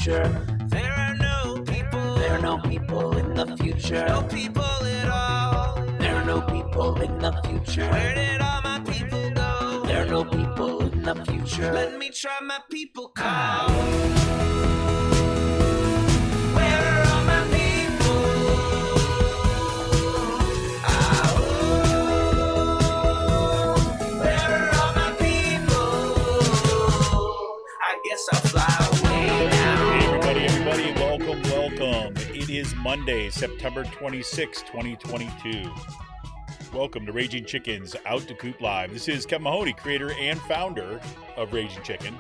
future. There are no people in the future. No people at all. There are no people in the future. Where did all my people go? There are no people in the future. Let me try my people call. Where are all my people? Where are all my people? I guess I'll fly away now. Hey everybody, welcome. It is Monday, September 26, 2022. Welcome to Raging Chicken's Out to Coop Live. This is Kevin Mahoney, creator and founder of Raging Chicken.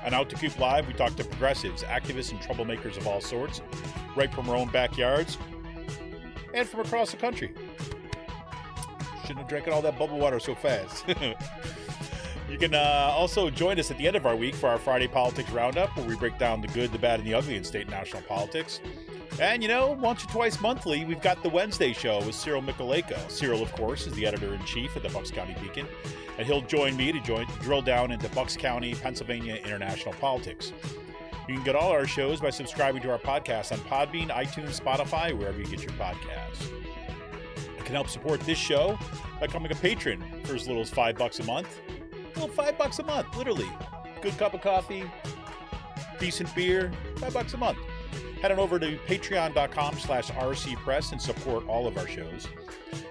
On Out to Coop Live, we talk to progressives, activists, and troublemakers of all sorts, right from our own backyards and from across the country. Shouldn't have drank all that bubble water so fast. You can also join us at the end of our week for our Friday Politics Roundup, where we break down the good, the bad, and the ugly in state and national politics. And, once or twice monthly, we've got the Wednesday show with Cyril Michaleko. Cyril, of course, is the editor-in-chief of the Bucks County Beacon, and he'll join me to drill down into Bucks County, Pennsylvania international politics. You can get all our shows by subscribing to our podcast on Podbean, iTunes, Spotify, wherever you get your podcasts. You can help support this show by becoming a patron for as little as $5 a month. Well, $5 a month, literally. Good cup of coffee, decent beer, $5 a month. Head on over to patreon.com/rcpress and support all of our shows.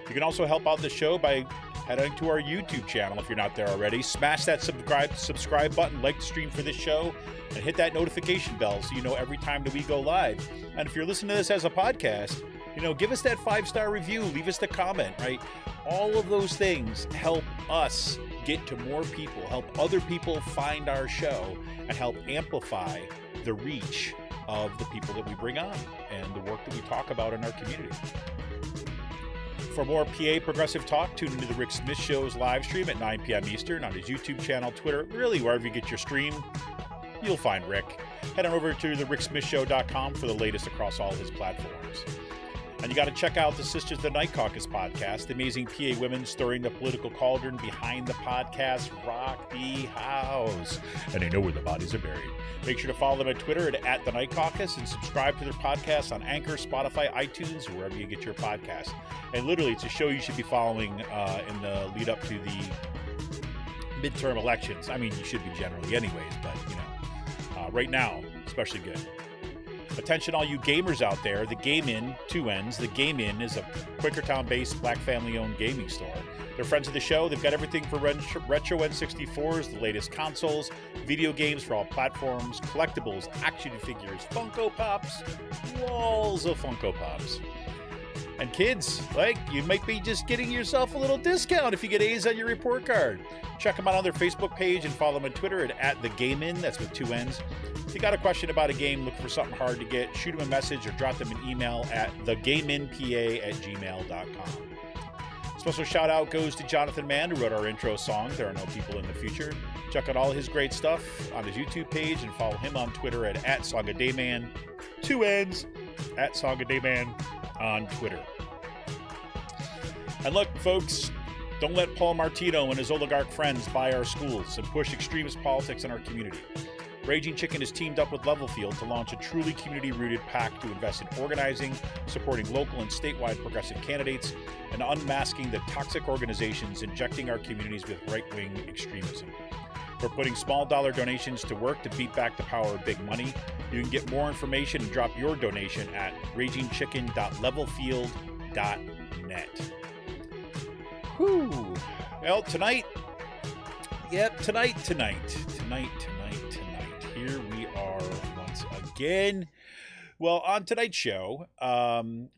You can also help out the show by heading to our YouTube channel if you're not there already. Smash that subscribe button, like the stream for this show, and hit that notification bell so you know every time that we go live. And if you're listening to this as a podcast, give us that 5-star review, leave us the comment, right? All of those things help us get to more people, help other people find our show, and help amplify the reach of the people that we bring on and the work that we talk about in our community. For more PA progressive talk, tune into the Rick Smith Show's live stream at 9 p.m. Eastern on his YouTube channel, Twitter, really wherever you get your stream, you'll find Rick. Head on over to thericksmithshow.com for the latest across all his platforms. And you got to check out the Sisters of the Night Caucus podcast. The amazing PA women stirring the political cauldron behind the podcast rock the house. And they know where the bodies are buried. Make sure to follow them on Twitter at The Night Caucus and subscribe to their podcast on Anchor, Spotify, iTunes, or wherever you get your podcast. And literally, it's a show you should be following in the lead up to the midterm elections. I mean, you should be generally anyways, but, right now, especially good. Attention all you gamers out there, the Game Inn, 2 N's. The Game Inn is a Quakertown-based black family-owned gaming store. They're friends of the show. They've got everything for retro N64s, the latest consoles, video games for all platforms, collectibles, action figures, Funko Pops, walls of Funko Pops. And kids, you might be just getting yourself a little discount if you get A's on your report card. Check them out on their Facebook page and follow them on Twitter at The Game Inn. That's with 2 N's. If you got a question about a game, look for something hard to get, shoot them a message or drop them an email at thegameinpa@gmail.com. Special shout out goes to Jonathan Mann, who wrote our intro song, There Are No People in the Future. Check out all his great stuff on his YouTube page and follow him on Twitter at SongADayman, 2 N's, at SongADayman on Twitter. And look, folks, don't let Paul Martino and his oligarch friends buy our schools and push extremist politics in our community. Raging Chicken has teamed up with Levelfield to launch a truly community-rooted PAC to invest in organizing, supporting local and statewide progressive candidates, and unmasking the toxic organizations injecting our communities with right-wing extremism. We're putting small dollar donations to work to beat back the power of big money. You can get more information and drop your donation at ragingchicken.levelfield.net. Whew. Well, tonight, here we are once again. Well, on tonight's show,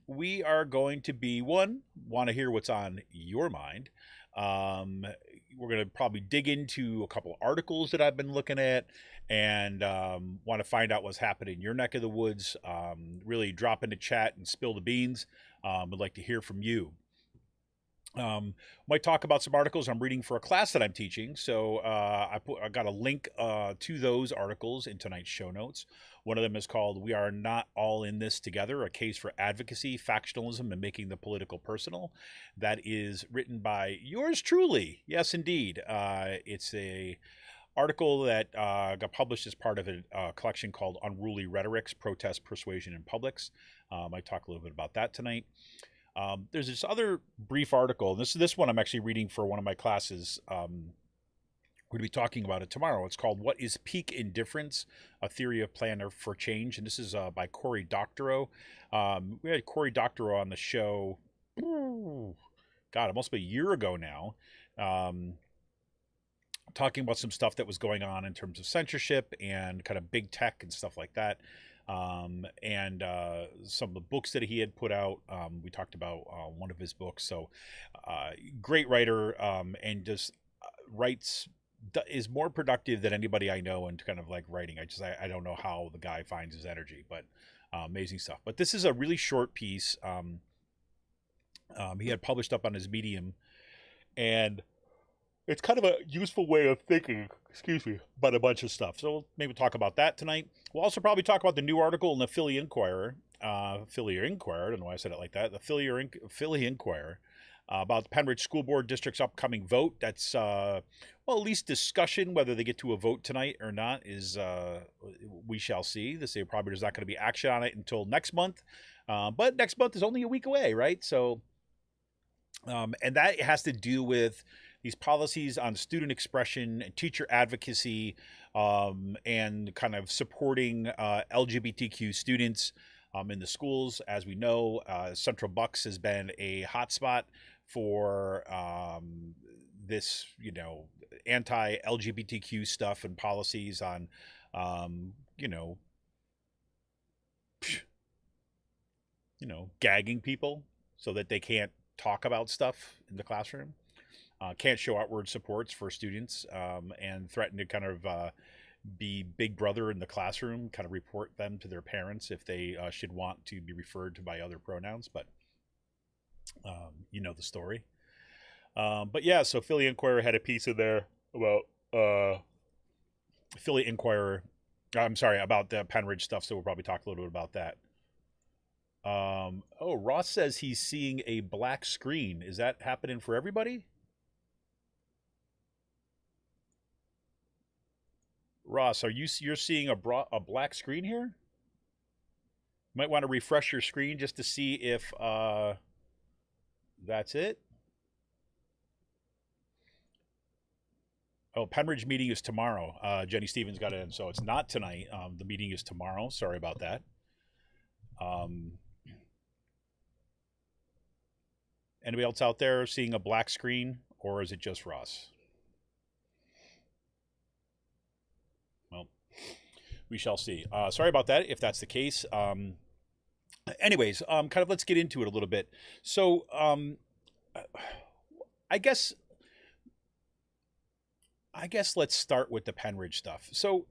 we are going to be, want to hear what's on your mind. We're going to probably dig into a couple articles that I've been looking at and want to find out what's happening in your neck of the woods. Really drop into chat and spill the beans. Would like to hear from you. Might talk about some articles I'm reading for a class that I'm teaching. So I got a link to those articles in tonight's show notes. One of them is called "We Are Not All in This Together: A Case for Advocacy, Factionalism, and Making the Political Personal." That is written by yours truly. Yes, indeed. It's a article that got published as part of a collection called Unruly Rhetorics, Protest, Persuasion, and Publics. I talk a little bit about that tonight. There's this other brief article. This one I'm actually reading for one of my classes. We're going to be talking about it tomorrow. It's called What is Peak Indifference? A Theory of Plan for Change. And this is by Cory Doctorow. We had Cory Doctorow on the show, God, almost a year ago now, talking about some stuff that was going on in terms of censorship and kind of big tech and stuff like that. And some of the books that he had put out. We talked about one of his books. So great writer, and just is more productive than anybody I know in kind of like writing. I don't know how the guy finds his energy, but amazing stuff. But this is a really short piece. He had published up on his Medium, and it's kind of a useful way of thinking, about a bunch of stuff. So we'll maybe talk about that tonight. We'll also probably talk about the new article in the Philly Inquirer, Philly Inquirer, I don't know why I said it like that, the Philly Inquirer, about the Pennridge School Board District's upcoming vote. That's, well, at least discussion. Whether they get to a vote tonight or not is, we shall see. They say probably there's not going to be action on it until next month. But next month is only a week away, right? So, and that has to do with these policies on student expression and teacher advocacy, and kind of supporting LGBTQ students in the schools. As we know, Central Bucks has been a hotspot for this, anti-LGBTQ stuff and policies on, gagging people so that they can't talk about stuff in the classroom. Can't show outward supports for students, and threaten to kind of be big brother in the classroom, kind of report them to their parents if they should want to be referred to by other pronouns. But you know the story. But yeah, so Philly Inquirer had a piece in there about Philly Inquirer. I'm sorry, about the Pennridge stuff, so we'll probably talk a little bit about that. Oh, Ross says he's seeing a black screen. Is that happening for everybody? Ross, you're seeing a black screen here? Might want to refresh your screen just to see if that's it. Oh, Pennridge meeting is tomorrow. Jenny Stevens got in, so it's not tonight. The meeting is tomorrow. Sorry about that. Anybody else out there seeing a black screen, or is it just Ross? Well, we shall see. Sorry about that, if that's the case. Anyways, kind of let's get into it a little bit. So, I guess let's start with the Pennridge stuff. So,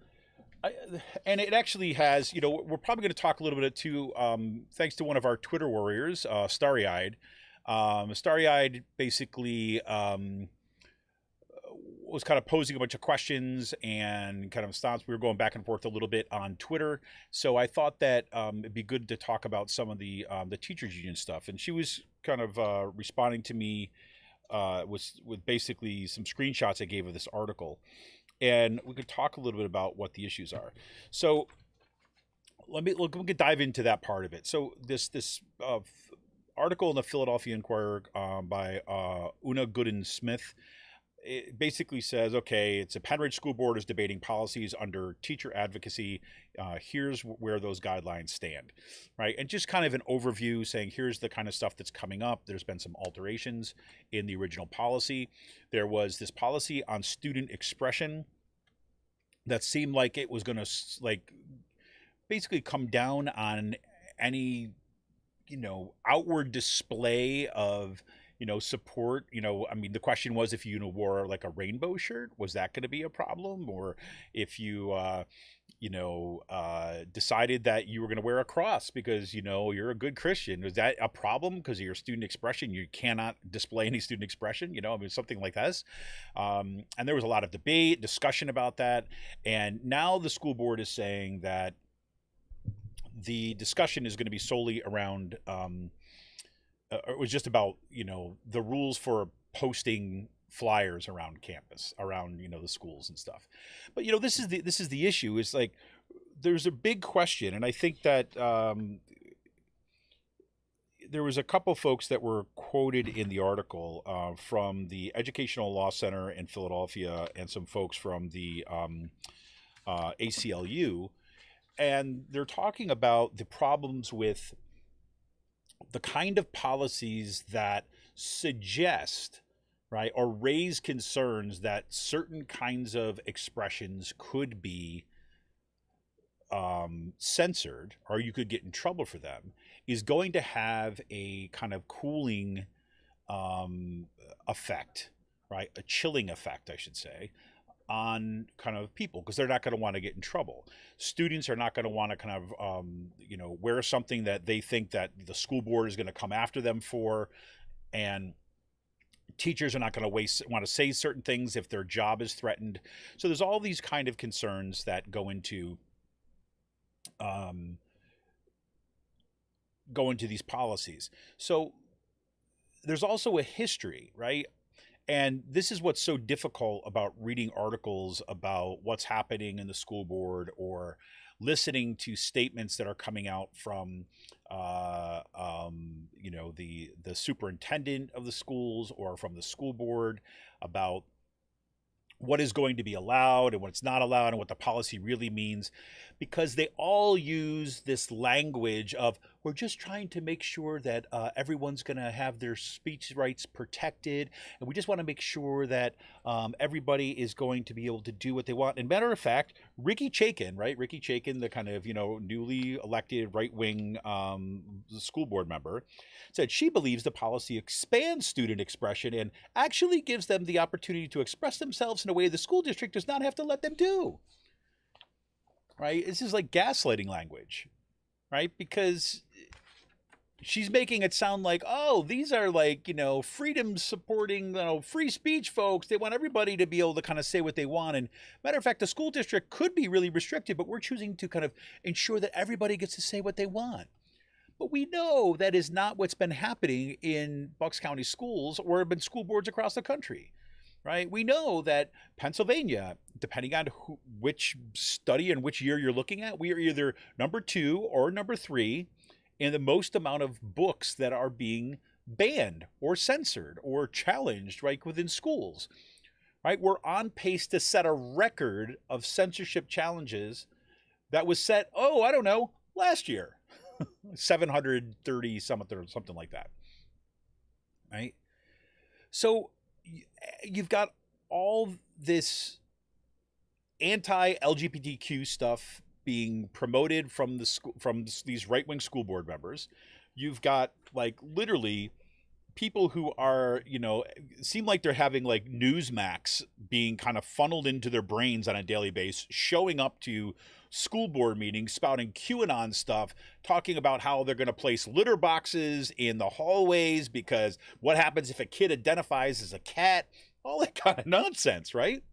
and it actually has, we're probably going to talk a little bit too, thanks to one of our Twitter warriors, Starry-Eyed. Starry-Eyed basically was kind of posing a bunch of questions and kind of response. We were going back and forth a little bit on Twitter. So I thought that it'd be good to talk about some of the teachers union stuff. And she was kind of responding to me with basically some screenshots I gave of this article. And we could talk a little bit about what the issues are. So we could dive into that part of it. So this article in the Philadelphia Inquirer by Oona Goodin-Smith, it basically says, okay, it's a Pennridge School Board is debating policies under teacher advocacy. Here's where those guidelines stand, right? And just kind of an overview saying, here's the kind of stuff that's coming up. There's been some alterations in the original policy. There was this policy on student expression that seemed like it was going to basically come down on any, outward display of, support. I mean, the question was if you wore like a rainbow shirt, was that going to be a problem? Or if you, decided that you were going to wear a cross because, you're a good Christian, was that a problem because of your student expression? You cannot display any student expression, something like this. And there was a lot of debate, discussion about that. And now the school board is saying that the discussion is going to be solely around, it was just about, the rules for posting flyers around campus, around, the schools and stuff. But, this is the issue, is like, there's a big question. And I think that there was a couple folks that were quoted in the article from the Educational Law Center in Philadelphia and some folks from the ACLU. And they're talking about the problems with the kind of policies that suggest, right, or raise concerns that certain kinds of expressions could be censored, or you could get in trouble for them, is going to have a kind of cooling effect, right? A chilling effect, I should say, on kind of people, because they're not going to want to get in trouble. Students are not going to want to kind of, wear something that they think that the school board is going to come after them for. And teachers are not going to want to say certain things if their job is threatened. So there's all these kind of concerns that go into these policies. So there's also a history, right? And this is what's so difficult about reading articles about what's happening in the school board, or listening to statements that are coming out from, the superintendent of the schools or from the school board about what is going to be allowed and what's not allowed and what the policy really means, because they all use this language of, we're just trying to make sure that everyone's going to have their speech rights protected, and we just want to make sure that everybody is going to be able to do what they want. And matter of fact, Ricky Chaikin, the kind of, newly elected right-wing school board member, said she believes the policy expands student expression and actually gives them the opportunity to express themselves in a way the school district does not have to let them do. Right? This is like gaslighting language, right? Because she's making it sound like, oh, these are like, freedom supporting, free speech folks. They want everybody to be able to kind of say what they want. And matter of fact, the school district could be really restricted, but we're choosing to kind of ensure that everybody gets to say what they want. But we know that is not what's been happening in Bucks County schools or in school boards across the country. Right? We know that Pennsylvania, depending on which study and which year you're looking at, we are either number 2 or number 3 in the most amount of books that are being banned or censored or challenged, right, within schools. Right? We're on pace to set a record of censorship challenges that was set, last year. 730 something like that. Right? So you've got all this anti-LGBTQ stuff being promoted from these right-wing school board members. You've got like literally people who are, seem like they're having like Newsmax being kind of funneled into their brains on a daily basis, showing up to school board meetings, spouting QAnon stuff, talking about how they're going to place litter boxes in the hallways because what happens if a kid identifies as a cat, all that kind of nonsense, right?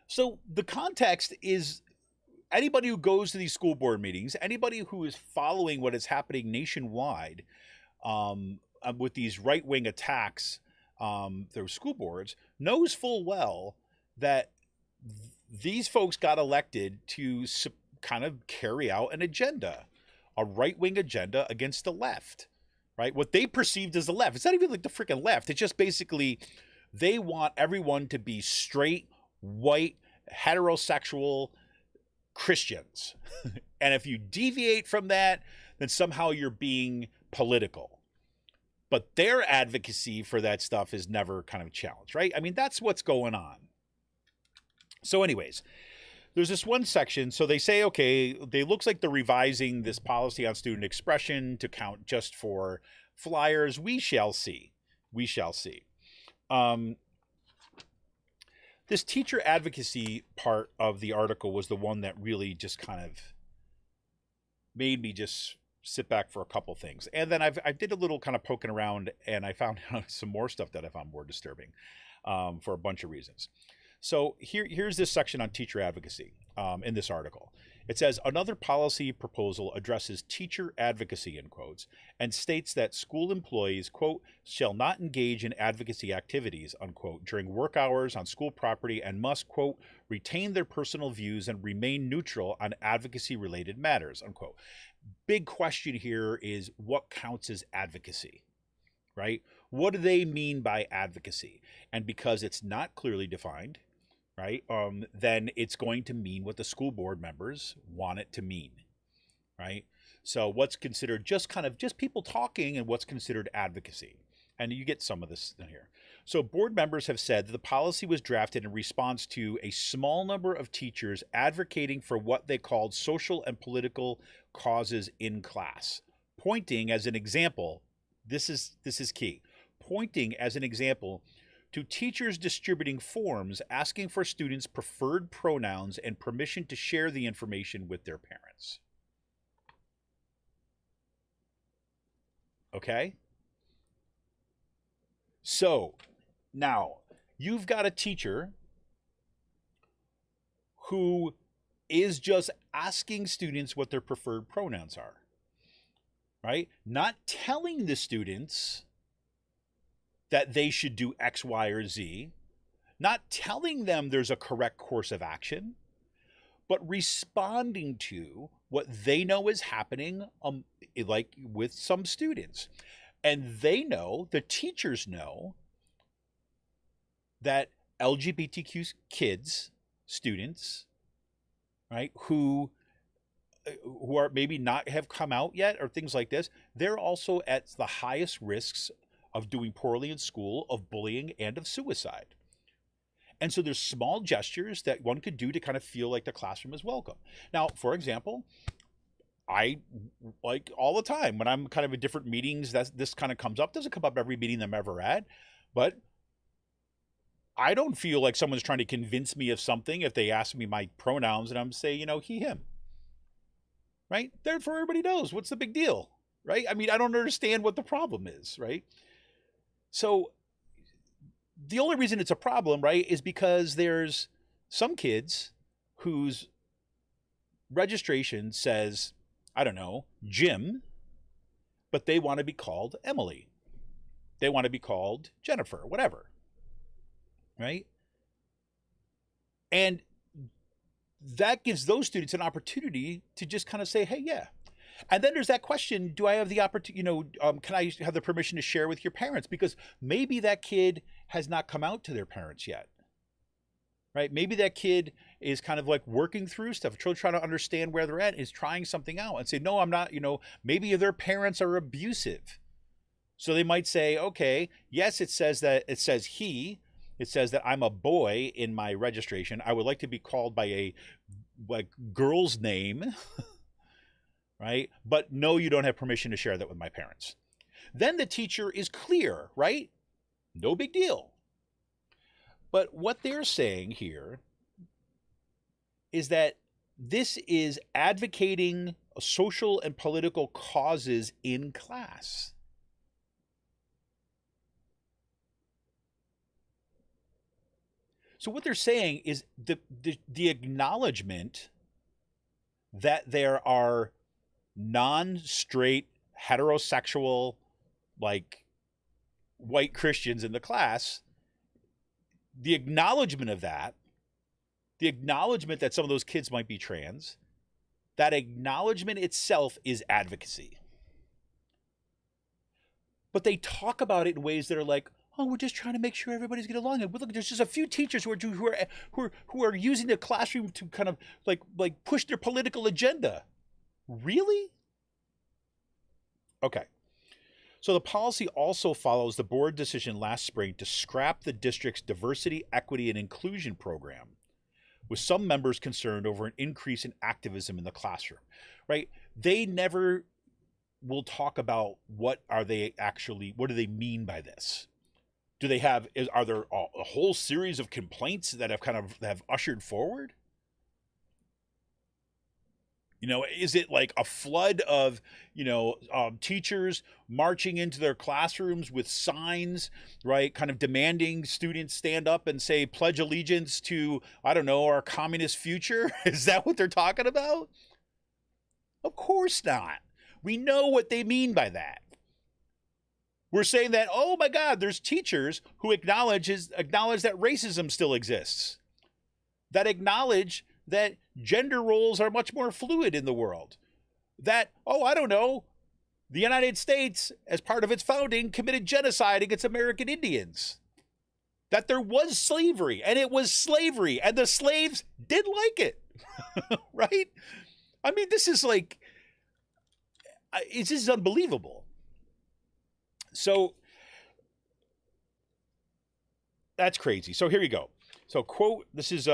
So the context is, anybody who goes to these school board meetings, anybody who is following what is happening nationwide with these right-wing attacks through school boards, knows full well that these folks got elected to kind of carry out an agenda, a right-wing agenda against the left, right? What they perceived as the left. It's not even like the freaking left. It's just basically they want everyone to be straight, white, heterosexual Christians. And if you deviate from that, then somehow you're being political. But their advocacy for that stuff is never kind of challenged, right? I mean, that's what's going on. So anyways, there's this one section. So they say, okay, they looks like they're revising this policy on student expression to count just for flyers. We shall see. We shall see. This teacher advocacy part of the article was the one that really just kind of made me just sit back for a couple things. And then I did a little kind of poking around, and I found out some more stuff that I found more disturbing for a bunch of reasons. So here's this section on teacher advocacy in this article. It says another policy proposal addresses teacher advocacy, in quotes, and states that school employees, quote, shall not engage in advocacy activities, unquote, during work hours on school property and must, quote, retain their personal views and remain neutral on advocacy related matters, unquote. Big question here is what counts as advocacy, right? What do they mean by advocacy? And because it's not clearly defined, right, then it's going to mean what the school board members want it to mean, right? So what's considered just people talking and what's considered advocacy. And you get some of this in here. So board members have said that the policy was drafted in response to a small number of teachers advocating for what they called social and political causes in class, pointing as an example, this is key, pointing as an example to teachers distributing forms asking for students' preferred pronouns and permission to share the information with their parents. Okay? So, now, you've got a teacher who is just asking students what their preferred pronouns are, right? Not telling the students that they should do X, Y, or Z, not telling them there's a correct course of action, but responding to what they know is happening, like with some students. And they know, the teachers know, that LGBTQ kids, students, right, who are maybe not have come out yet or things like this, they're also at the highest risks of doing poorly in school, of bullying, and of suicide. And so there's small gestures that one could do to kind of feel like the classroom is welcome. Now, for example, I, like all the time when I'm kind of in different meetings, this kind of comes up. Doesn't come up every meeting I'm ever at, but I don't feel like someone's trying to convince me of something if they ask me my pronouns and I'm saying, he, him, right? Therefore, everybody knows what's the big deal, right? I mean, I don't understand what the problem is, right? So the only reason it's a problem, right, is because there's some kids whose registration says, I don't know, Jim, but they want to be called Emily. They want to be called Jennifer, whatever, right? And that gives those students an opportunity to just kind of say, hey, yeah. And then there's that question, do I have the opportunity, can I have the permission to share with your parents? Because maybe that kid has not come out to their parents yet, right? Maybe that kid is kind of like working through stuff, trying to understand where they're at, is trying something out and say, no, I'm not, maybe their parents are abusive. So they might say, okay, yes, it says that I'm a boy in my registration. I would like to be called by a girl's name. Right? But no, you don't have permission to share that with my parents. Then the teacher is clear, right? No big deal. But what they're saying here is that this is advocating social and political causes in class. So what they're saying is the acknowledgement that there are non-straight, heterosexual, like white Christians in the class, the acknowledgement of that, the acknowledgement that some of those kids might be trans, that acknowledgement itself is advocacy. But they talk about it in ways that are like, oh, we're just trying to make sure everybody's getting along. And look, there's just a few teachers who are using the classroom to kind of like push their political agenda. Really? Okay. So the policy also follows the board decision last spring to scrap the district's diversity, equity, and inclusion program, with some members concerned over an increase in activism in the classroom, right? They never will talk about what do they mean by this? Are there a whole series of complaints that have ushered forward? Is it like a flood of, teachers marching into their classrooms with signs, right? Kind of demanding students stand up and say, pledge allegiance to, I don't know, our communist future? Is that what they're talking about? Of course not. We know what they mean by that. We're saying that, oh my God, there's teachers who acknowledge that racism still exists, that acknowledge that gender roles are much more fluid in the world, that, I don't know, the United States, as part of its founding, committed genocide against American Indians, that there was slavery, and it was slavery, and the slaves did like it, right? I mean, this is unbelievable. So that's crazy. So here you go. So quote, this is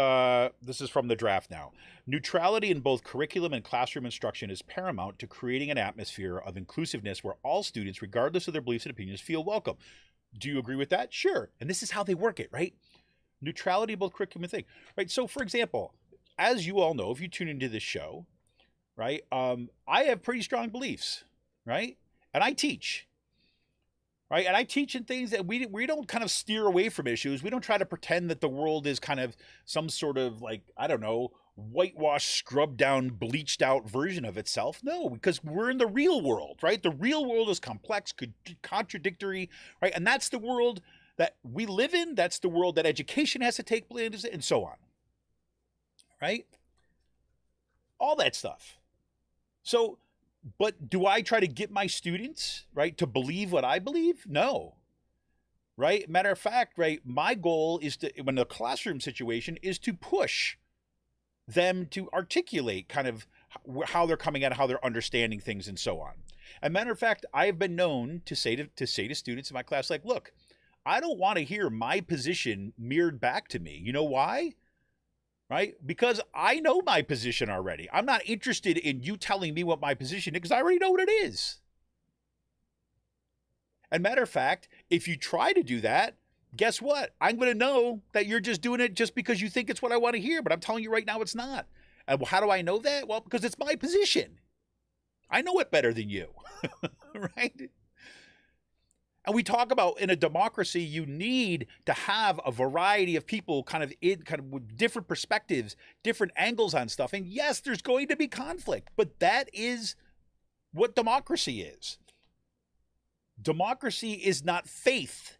from the draft now. Neutrality in both curriculum and classroom instruction is paramount to creating an atmosphere of inclusiveness where all students, regardless of their beliefs and opinions, feel welcome. Do you agree with that? Sure. And this is how they work it, right? Neutrality in both curriculum and thing, right? So for example, as you all know, if you tune into this show, right, I have pretty strong beliefs, right? And I teach. Right. And I teach in things that we don't kind of steer away from issues. We don't try to pretend that the world is kind of some sort of whitewashed, scrubbed down, bleached out version of itself. No, because we're in the real world, right? The real world is complex, contradictory, right? And that's the world that we live in. That's the world that education has to take place in, and so on. Right? All that stuff. So, but do I try to get my students, right, to believe what I believe? No. Right? Matter of fact, right, my goal is when the classroom situation is to push them to articulate kind of how they're coming at, how they're understanding things, and so on. As a matter of fact, I've been known to say to students in my class, like, look, I don't want to hear my position mirrored back to me. You know why? Right? Because I know my position already. I'm not interested in you telling me what my position is because I already know what it is. And matter of fact, if you try to do that, guess what? I'm going to know that you're just doing it just because you think it's what I want to hear, but I'm telling you right now it's not. And how do I know that? Well, because it's my position. I know it better than you. Right? And we talk about in a democracy, you need to have a variety of people kind of with different perspectives, different angles on stuff. And yes, there's going to be conflict, but that is what democracy is. Democracy is not faith.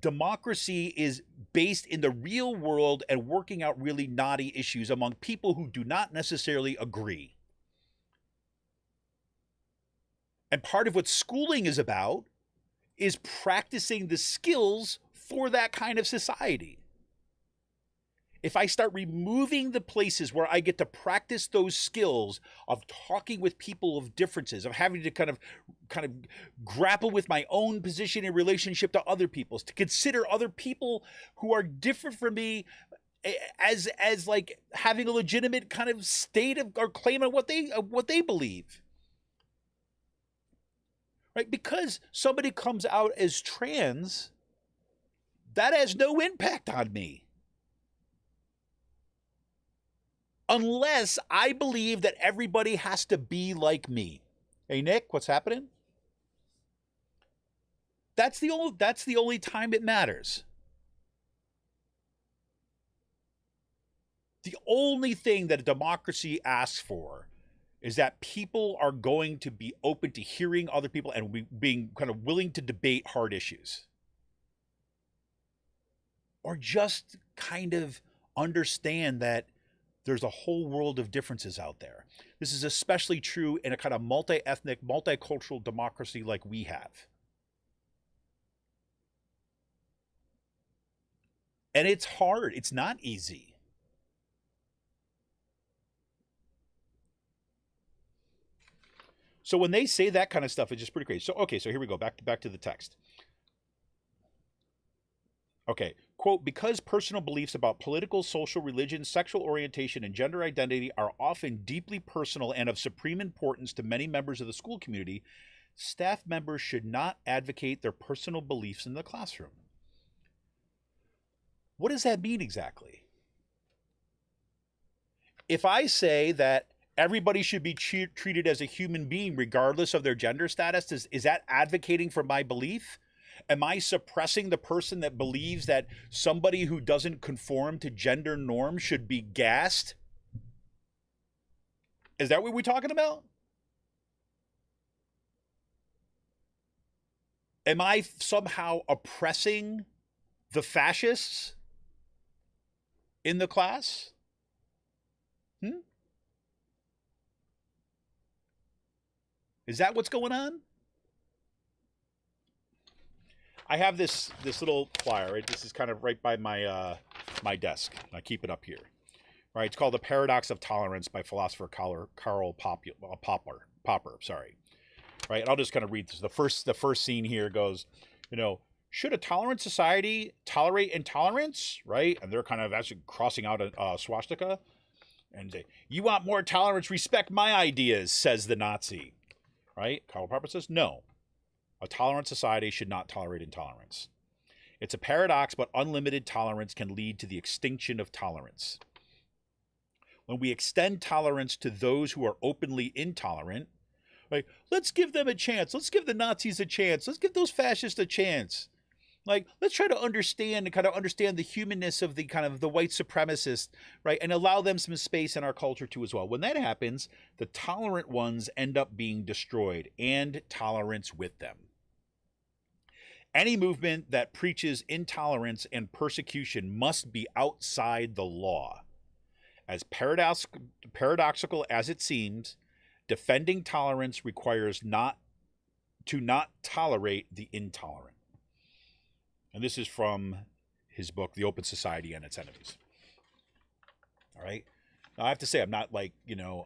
Democracy is based in the real world and working out really knotty issues among people who do not necessarily agree. And part of what schooling is about is practicing the skills for that kind of society. If I start removing the places where I get to practice those skills of talking with people of differences, of having to kind of grapple with my own position in relationship to other people's, to consider other people who are different from me as like having a legitimate kind of state of or claim on what they believe. Right? Because somebody comes out as trans, that has no impact on me. Unless I believe that everybody has to be like me. Hey, Nick, what's happening? That's the only time it matters. The only thing that a democracy asks for is that people are going to be open to hearing other people and being kind of willing to debate hard issues. Or just kind of understand that there's a whole world of differences out there. This is especially true in a kind of multi-ethnic, multicultural democracy like we have. And it's hard. It's not easy. So when they say that kind of stuff, it's just pretty crazy. So, okay, so here we go. Back to the text. Okay, quote, because personal beliefs about political, social, religion, sexual orientation, and gender identity are often deeply personal and of supreme importance to many members of the school community, staff members should not advocate their personal beliefs in the classroom. What does that mean exactly? If I say that everybody should be treated as a human being regardless of their gender status? Is that advocating for my belief? Am I suppressing the person that believes that somebody who doesn't conform to gender norms should be gassed? Is that what we're talking about? Am I somehow oppressing the fascists in the class? Is that what's going on? I have this little flyer, right? This is kind of right by my my desk. I keep it up here. Right? It's called The Paradox of Tolerance by philosopher Karl Popper, sorry. Right? And I'll just kind of read this. The first scene here goes, should a tolerant society tolerate intolerance? Right? And they're kind of actually crossing out a swastika and say, you want more tolerance, respect my ideas, says the Nazi. Right? Karl Popper says, no. A tolerant society should not tolerate intolerance. It's a paradox, but unlimited tolerance can lead to the extinction of tolerance. When we extend tolerance to those who are openly intolerant, like, let's give them a chance. Let's give the Nazis a chance. Let's give those fascists a chance. Like, let's try to understand the humanness of the kind of the white supremacists, right? And allow them some space in our culture too as well. When that happens, the tolerant ones end up being destroyed and tolerance with them. Any movement that preaches intolerance and persecution must be outside the law. As paradoxical as it seems, defending tolerance requires not tolerate the intolerant. And this is from his book, The Open Society and Its Enemies. All right. Now, I have to say, I'm not like,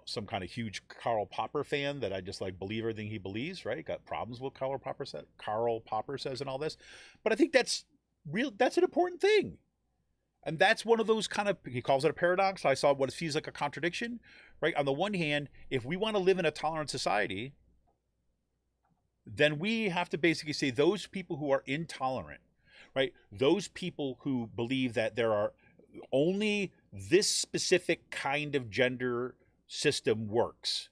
some kind of huge Karl Popper fan that I just like believe everything he believes, right? Got problems with Karl Popper says and all this. But I think that's an important thing. And that's one of those kind of, he calls it a paradox. I saw what feels like a contradiction, right? On the one hand, if we want to live in a tolerant society, then we have to basically say those people who are intolerant, right? Those people who believe that there are only this specific kind of gender system works,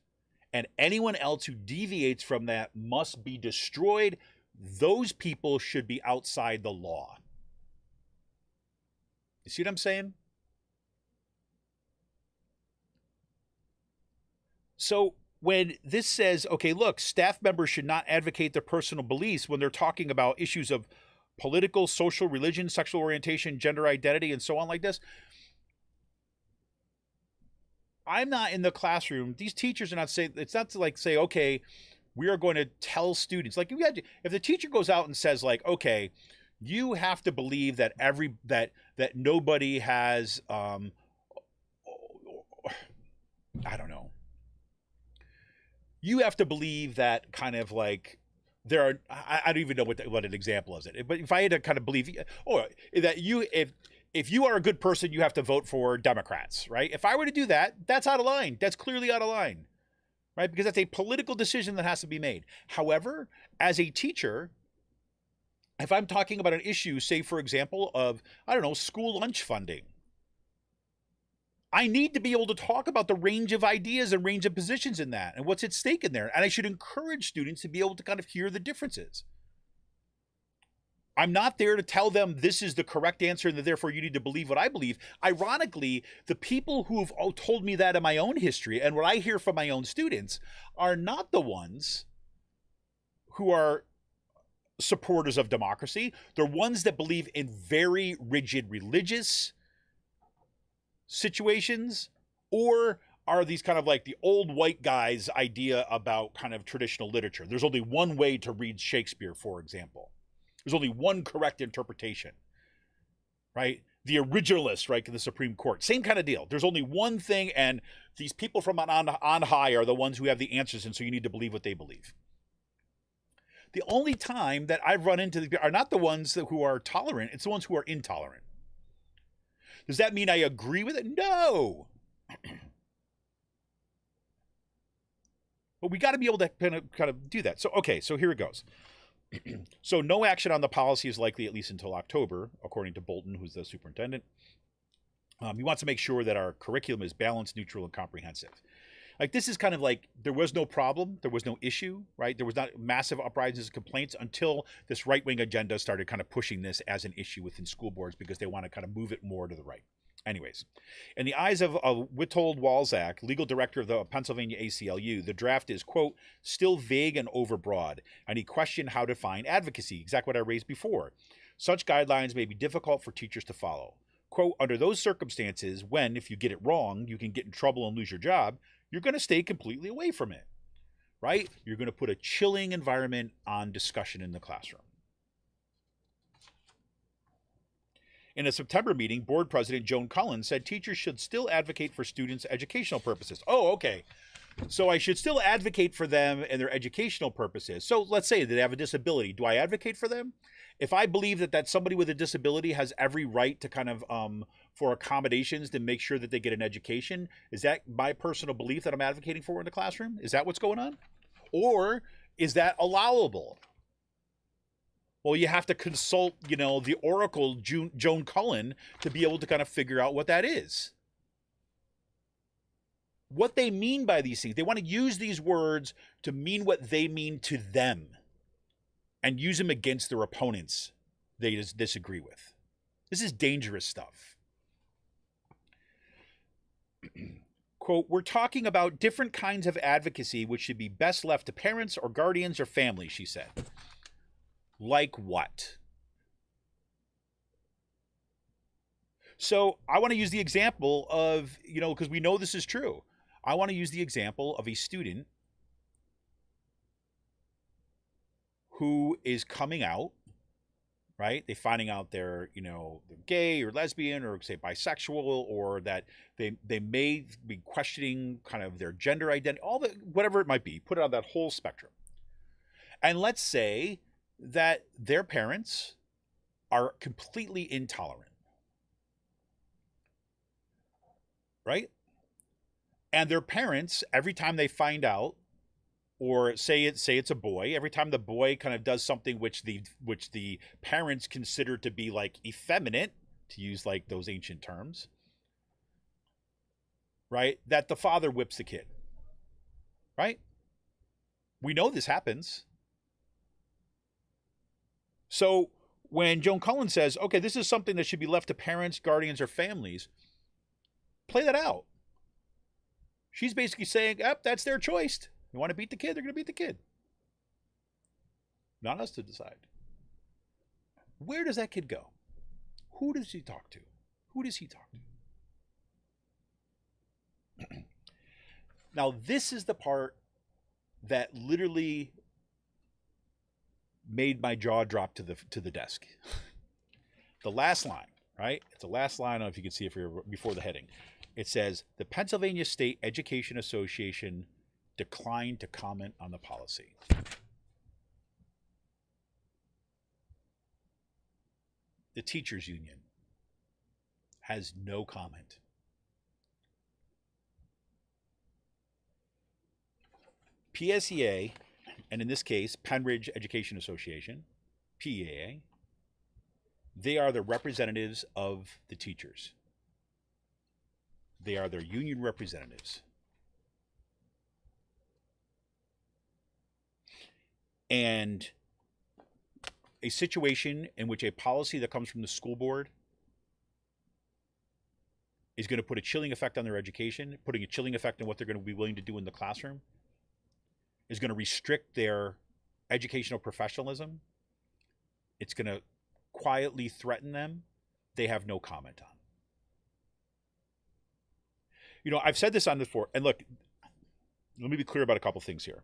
and anyone else who deviates from that must be destroyed. Those people should be outside the law. You see what I'm saying? So when this says, okay, look, staff members should not advocate their personal beliefs when they're talking about issues of political, social, religion, sexual orientation, gender identity, and so on like this, I'm not in the classroom. These teachers are not saying, it's not to like say, okay, we are going to tell students. Like if the teacher goes out and says like, okay, you have to believe that that nobody has, I don't know. You have to believe that kind of like there are, I don't even know what an example is it. But if I had to kind of believe, or that if you are a good person, you have to vote for Democrats, right? If I were to do that, that's out of line. That's clearly out of line, right? Because that's a political decision that has to be made. However, as a teacher, if I'm talking about an issue, say, for example, of, I don't know, school lunch funding, I need to be able to talk about the range of ideas and range of positions in that and what's at stake in there. And I should encourage students to be able to kind of hear the differences. I'm not there to tell them this is the correct answer and that therefore you need to believe what I believe. Ironically, the people who have told me that in my own history and what I hear from my own students are not the ones who are supporters of democracy. They're ones that believe in very rigid religious situations, or are these kind of like the old white guys' idea about kind of traditional literature. There's only one way to read Shakespeare, for example. There's only one correct interpretation, right? The originalists, right, in the Supreme Court, same kind of deal. There's only one thing, and these people from on high are the ones who have the answers, and so you need to believe what they believe. The only time that I've run into are not the ones who are tolerant, it's the ones who are intolerant. Does that mean I agree with it? No. But we got to be able to kind of do that. So, okay, so here it goes. So no action on the policy is likely at least until October, according to Bolton, who's the superintendent. He wants to make sure that our curriculum is balanced, neutral, and comprehensive. Like, this is kind of like, there was no problem, there was no issue, right? There was not massive uprisings and complaints until this right-wing agenda started kind of pushing this as an issue within school boards because they want to kind of move it more to the right. Anyways, in the eyes of Witold Walczak, legal director of the Pennsylvania ACLU, the draft is, quote, still vague and overbroad, and he questioned how to define advocacy, exactly what I raised before. Such guidelines may be difficult for teachers to follow. Quote, under those circumstances, when, if you get it wrong, you can get in trouble and lose your job, you're going to stay completely away from it, right? You're going to put a chilling environment on discussion in the classroom. In a September meeting, board president Joan Cullen said teachers should still advocate for students' educational purposes. Oh, okay. So I should still advocate for them and their educational purposes. So let's say they have a disability. Do I advocate for them? If I believe that somebody with a disability has every right to kind of for accommodations to make sure that they get an education, is that my personal belief that I'm advocating for in the classroom? Is that what's going on? Or is that allowable? Well, you have to consult, the oracle, Joan Cullen, to be able to kind of figure out what that is. What they mean by these things. They want to use these words to mean what they mean to them and use them against their opponents they disagree with. This is dangerous stuff. Quote, we're talking about different kinds of advocacy which should be best left to parents or guardians or family, she said. Like what? So I want to use the example of, because we know this is true. I want to use the example of a student who is coming out, right? They're finding out they're gay or lesbian or say bisexual, or that they may be questioning kind of their gender identity, whatever it might be, put it on that whole spectrum. And let's say that their parents are completely intolerant, right? And their parents, every time they find out, or say it's a boy, every time the boy kind of does something which the parents consider to be like effeminate, to use like those ancient terms, right? That the father whips the kid, right? We know this happens. So when Joan Cullen says, okay, this is something that should be left to parents, guardians, or families, play that out. She's basically saying, that's their choice. You want to beat the kid, they're going to beat the kid. Not us to decide. Where does that kid go? Who does he talk to? Who does he talk to? Now, this is the part that literally made my jaw drop to the desk. The last line, right? It's the last line. I don't know if you can see it before the heading. It says, the Pennsylvania State Education Association declined to comment on the policy. The teachers union has no comment. PSEA, and in this case, Pennridge Education Association, PEAA, they are the representatives of the teachers. They are their union representatives. And a situation in which a policy that comes from the school board is going to put a chilling effect on their education, putting a chilling effect on what they're going to be willing to do in the classroom, is going to restrict their educational professionalism. It's going to quietly threaten them. They have no comment on. I've said this on this before, and look, let me be clear about a couple things here.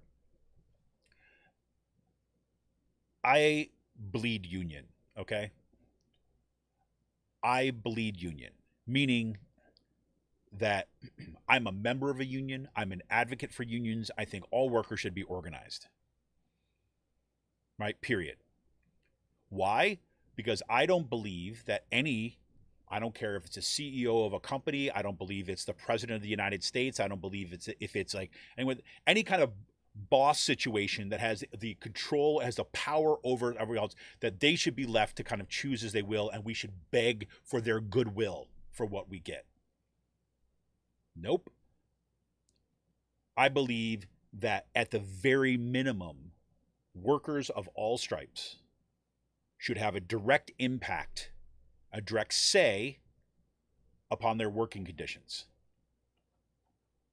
I bleed union, okay? I bleed union, meaning that I'm a member of a union. I'm an advocate for unions. I think all workers should be organized, right? Period. Why? Because I don't believe that I don't care if it's a CEO of a company. I don't believe it's the president of the United States. I don't believe if it's like any kind of boss situation that has the control, has the power over everyone else, that they should be left to kind of choose as they will, and we should beg for their goodwill for what we get. Nope. I believe that at the very minimum, workers of all stripes should have a direct impact, a direct say upon their working conditions,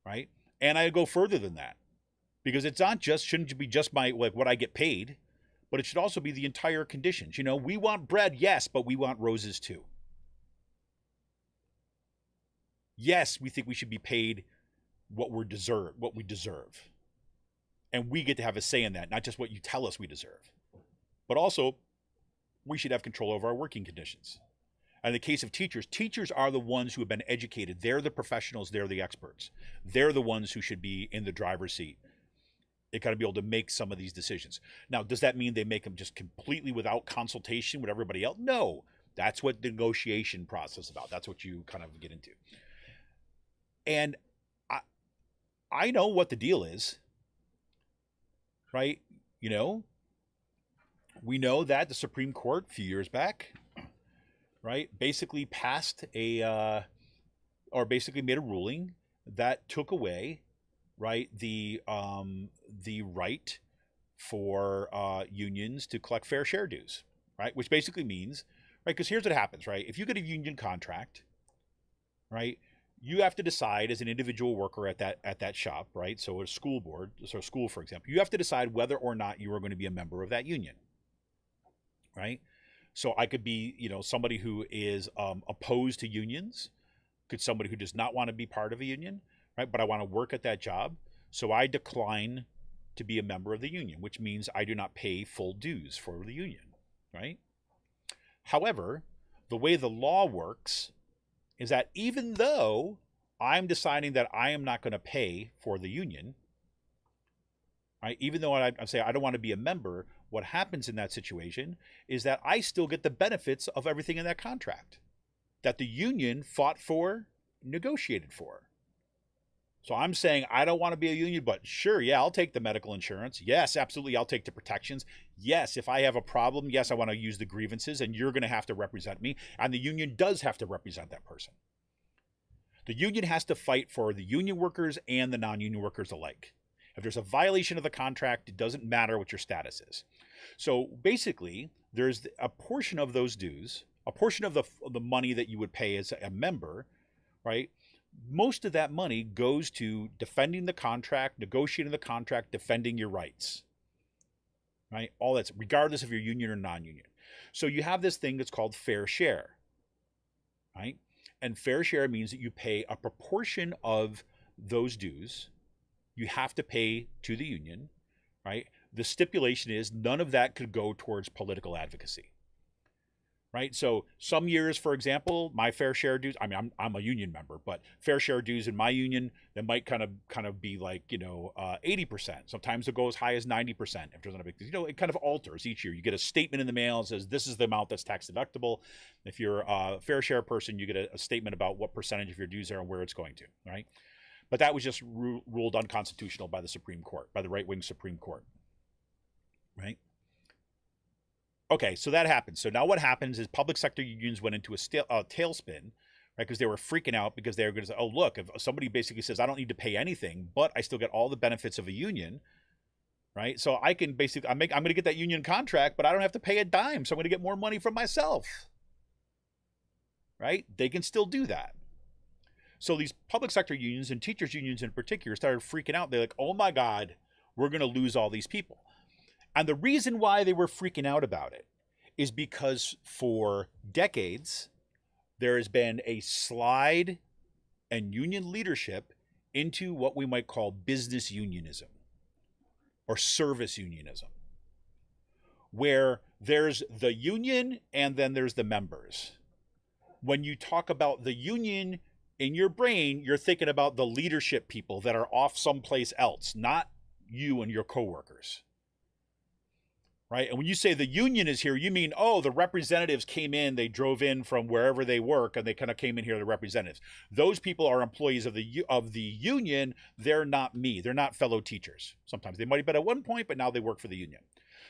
right? And I go further than that, because it's not just, shouldn't be just my, like, what I get paid, but it should also be the entire conditions. You know, we want bread, yes, but we want roses too. Yes, we think we should be paid what we deserve. And we get to have a say in that, not just what you tell us we deserve. But also, we should have control over our working conditions. And in the case of teachers, teachers are the ones who have been educated. They're the professionals. They're the experts. They're the ones who should be in the driver's seat. They kind of be able to make some of these decisions. Now, does that mean they make them just completely without consultation with everybody else? No. That's what the negotiation process is about. That's what you kind of get into. And I know what the deal is, right? You know, we know that the Supreme Court a few years back, right, basically passed or basically made a ruling that took away, right, the right for unions to collect fair share dues, right? Which basically means, right, because here's what happens, right? If you get a union contract, right, you have to decide as an individual worker at that shop, right? So a school board, so a school, for example, you have to decide whether or not you are going to be a member of that union, right? So I could be, you know, somebody who is opposed to unions, could somebody who does not want to be part of a union, right? But I want to work at that job, so I decline to be a member of the union, which means I do not pay full dues for the union, right? However, the way the law works is that even though I'm deciding that I am not going to pay for the union, right? Even though I'm saying I don't want to be a member, what happens in that situation is that I still get the benefits of everything in that contract that the union fought for, negotiated for. So I'm saying I don't want to be a union, but sure, yeah, I'll take the medical insurance. Yes, absolutely, I'll take the protections. Yes, if I have a problem, yes, I want to use the grievances, and you're going to have to represent me. And the union does have to represent that person. The union has to fight for the union workers and the non-union workers alike. If there's a violation of the contract, it doesn't matter what your status is. So basically, there's a portion of those dues, a portion of the money that you would pay as a member, right? Most of that money goes to defending the contract, negotiating the contract, defending your rights, right? All that's regardless of your union or non-union. So you have this thing that's called fair share, right? And fair share means that you pay a proportion of those dues. You have to pay to the union, right? The stipulation is none of that could go towards political advocacy. Right. So some years, for example, my fair share dues, I mean, I'm a union member, but fair share dues in my union, that might kind of be like, 80%. Sometimes it goes as high as 90% if there's not a big, it kind of alters each year. You get a statement in the mail that says this is the amount that's tax deductible. If you're a fair share person, you get a statement about what percentage of your dues are and where it's going to, right? But that was just ruled unconstitutional by the Supreme Court, by the right-wing Supreme Court, right? Okay, so that happens. So now what happens is public sector unions went into a tailspin, right? Because they were freaking out because they were going to say, oh, look, if somebody basically says, I don't need to pay anything, but I still get all the benefits of a union, right? So I can basically, I'm going to get that union contract, but I don't have to pay a dime. So I'm going to get more money from myself, right? They can still do that. So these public sector unions and teachers unions in particular started freaking out. They're like, oh my God, we're going to lose all these people. And the reason why they were freaking out about it is because for decades, there has been a slide in union leadership into what we might call business unionism or service unionism, where there's the union and then there's the members. When you talk about the union in your brain, you're thinking about the leadership people that are off someplace else, not you and your coworkers. Right? And when you say the union is here, you mean, oh, the representatives came in, they drove in from wherever they work, and they kind of came in here, the representatives. Those people are employees of the union. They're not me. They're not fellow teachers. Sometimes they might have been at one point, but now they work for the union.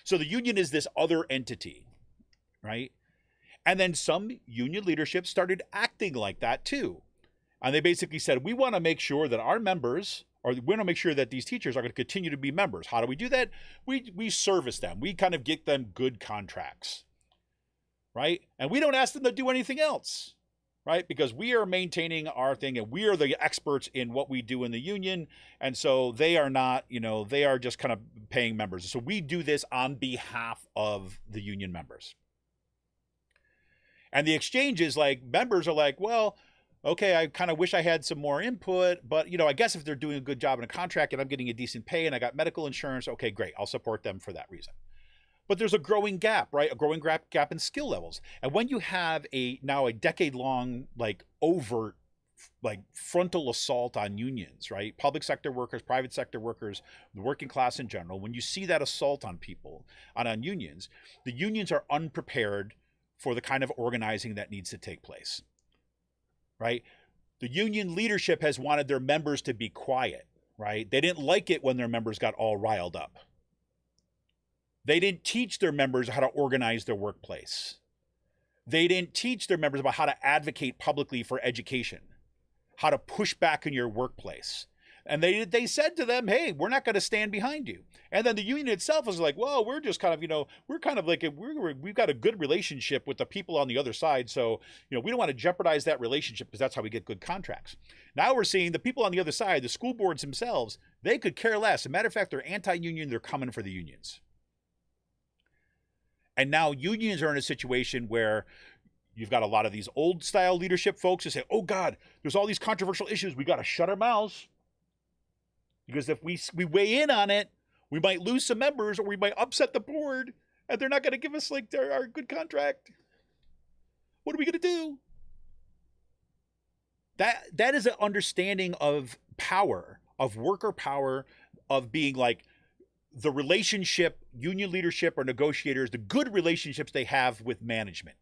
So the union is this other entity, right? And then some union leadership started acting like that too. And they basically said, we want to make sure that our members or we want to make sure that these teachers are going to continue to be members. How do we do that? We service them. We kind of get them good contracts, right? And we don't ask them to do anything else, right? Because we are maintaining our thing and we are the experts in what we do in the union. And so they are not, they are just kind of paying members. So we do this on behalf of the union members. And the exchange is like, members are like, well, okay, I kind of wish I had some more input, but I guess if they're doing a good job in a contract and I'm getting a decent pay and I got medical insurance, okay, great. I'll support them for that reason. But there's a growing gap, right? A growing gap in skill levels. And when you have now a decade-long, overt, frontal assault on unions, right? Public sector workers, private sector workers, the working class in general, when you see that assault on people, on unions, the unions are unprepared for the kind of organizing that needs to take place, right? The union leadership has wanted their members to be quiet, right? They didn't like it when their members got all riled up. They didn't teach their members how to organize their workplace. They didn't teach their members about how to advocate publicly for education, how to push back in your workplace. And they said to them, hey, we're not going to stand behind you. And then the union itself was like, well, we're just kind of, we're kind of like, we've got a good relationship with the people on the other side. So, we don't want to jeopardize that relationship because that's how we get good contracts. Now we're seeing the people on the other side, the school boards themselves, they could care less. As a matter of fact, they're anti-union. They're coming for the unions. And now unions are in a situation where you've got a lot of these old style leadership folks who say, oh God, there's all these controversial issues. We got to shut our mouths. Because if we weigh in on it, we might lose some members or we might upset the board and they're not going to give us our good contract. What are we going to do? That is an understanding of power, of worker power, of being the relationship, union leadership or negotiators, the good relationships they have with management.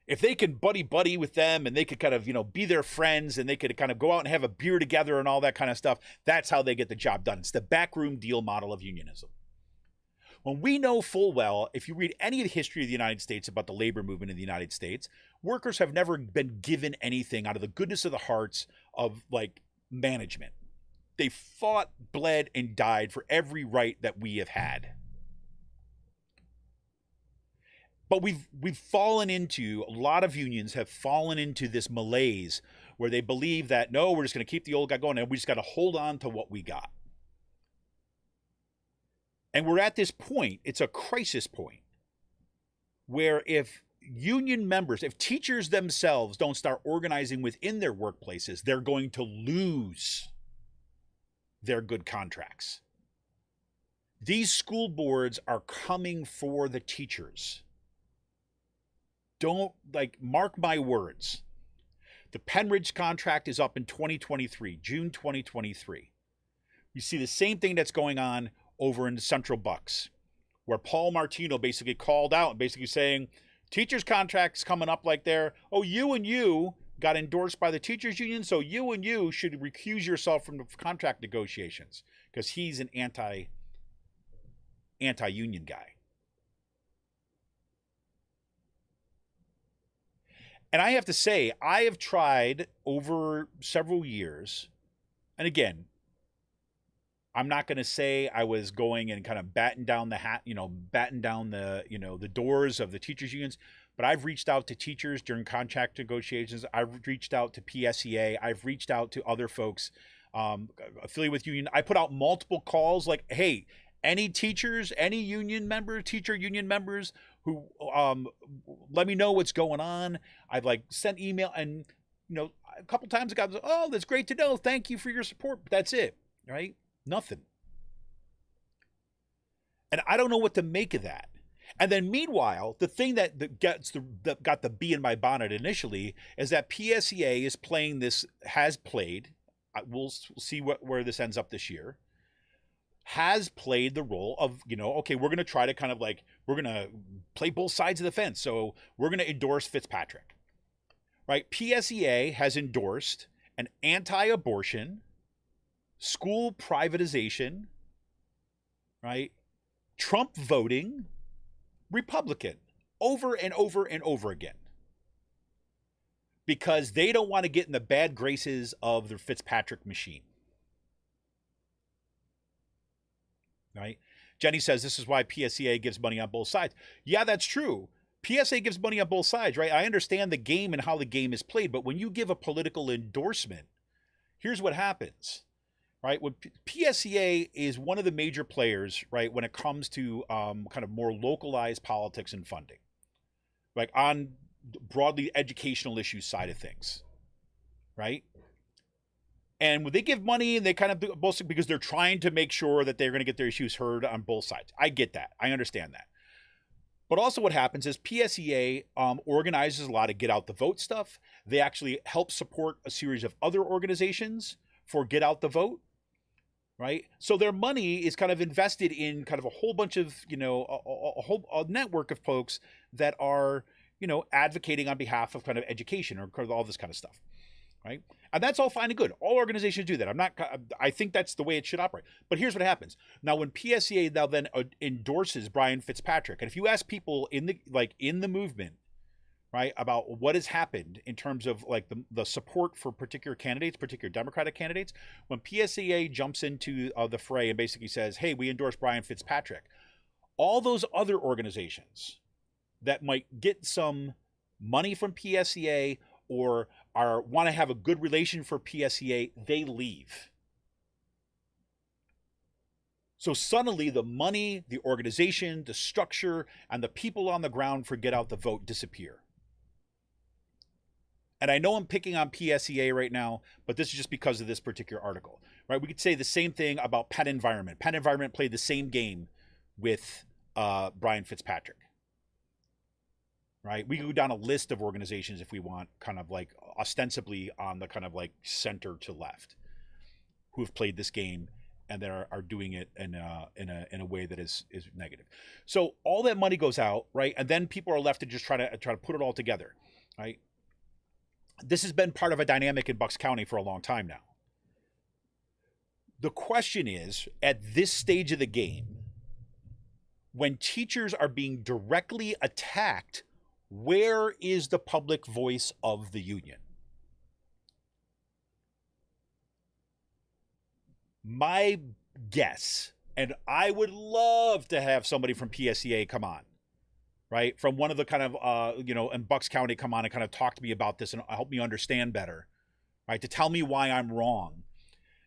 If they can buddy with them and they could kind of, be their friends and they could kind of go out and have a beer together and all that kind of stuff, that's how they get the job done. It's the backroom deal model of unionism. When we know full well, if you read any of the history of the United States about the labor movement in the United States, workers have never been given anything out of the goodness of the hearts of management. They fought, bled, and died for every right that we have had. But we've fallen into, a lot of unions have fallen into this malaise where they believe that, no, we're just going to keep the old guy going and we just got to hold on to what we got. And we're at this point, it's a crisis point, where if union members, if teachers themselves don't start organizing within their workplaces, they're going to lose their good contracts. These school boards are coming for the teachers. Don't, mark my words. The Pennridge contract is up in 2023, June 2023. You see the same thing that's going on over in the Central Bucks, where Paul Martino basically called out and basically saying, teachers' contracts coming up oh, you and you got endorsed by the teachers union, so you and you should recuse yourself from the contract negotiations because he's an anti-union guy. And I have to say, I have tried over several years, and again, I'm not going to say I was going and kind of batten down the doors of the teachers unions, but I've reached out to teachers during contract negotiations. I've reached out to PSEA. I've reached out to other folks affiliated with union. I put out multiple calls hey, any teachers, any teacher union members who let me know what's going on. I've sent email and, a couple times I got, oh, that's great to know. Thank you for your support. But that's it, right? Nothing. And I don't know what to make of that. And then meanwhile, the thing that got the bee in my bonnet initially is that PSEA is playing has played, we'll see where this ends up this year, has played the role of, okay, we're going to try to kind of we're going to play both sides of the fence. So we're going to endorse Fitzpatrick, right? PSEA has endorsed an anti-abortion, school privatization, right? Trump voting Republican over and over and over again. because they don't want to get in the bad graces of the Fitzpatrick machine. Right? Jenny says this is why PSEA gives money on both sides. Yeah, that's true. PSA gives money on both sides, right? I understand the game and how the game is played, but when you give a political endorsement, here's what happens, right? When PSEA is one of the major players, right, when it comes to kind of more localized politics and funding, like on broadly educational issues side of things, right? And when they give money and they kind of do both because they're trying to make sure that they're going to get their issues heard on both sides. I get that. I understand that. But also what happens is PSEA organizes a lot of get out the vote stuff. They actually help support a series of other organizations for get out the vote, right? So their money is kind of invested in kind of a whole bunch of, a network of folks that are, advocating on behalf of kind of education or kind of all this kind of stuff, right? And that's all fine and good. All organizations do that. I think that's the way it should operate. But here's what happens. Now, when PSEA now then endorses Brian Fitzpatrick, and if you ask people in the movement, right, about what has happened in terms of like the support for particular candidates, particular Democratic candidates, when PSEA jumps into the fray and basically says, hey, we endorse Brian Fitzpatrick, all those other organizations that might get some money from PSEA or want to have a good relation for PSEA, they leave. So suddenly the money, the organization, the structure, and the people on the ground for get out the vote disappear. And I know I'm picking on PSEA right now, but this is just because of this particular article, right? We could say the same thing about Penn Environment. Penn Environment played the same game with Brian Fitzpatrick. Right, we can go down a list of organizations if we want, kind of like ostensibly on the kind of like center to left, who have played this game and that are doing it in a way that is negative. So all that money goes out, right, and then people are left to just try to put it all together, right? This has been part of a dynamic in Bucks County for a long time now. The question is, at this stage of the game, when teachers are being directly attacked, where is the public voice of the union? My guess, and I would love to have somebody from PSEA come on, right? From one of the kind of, in Bucks County come on and kind of talk to me about this and help me understand better, right? To tell me why I'm wrong.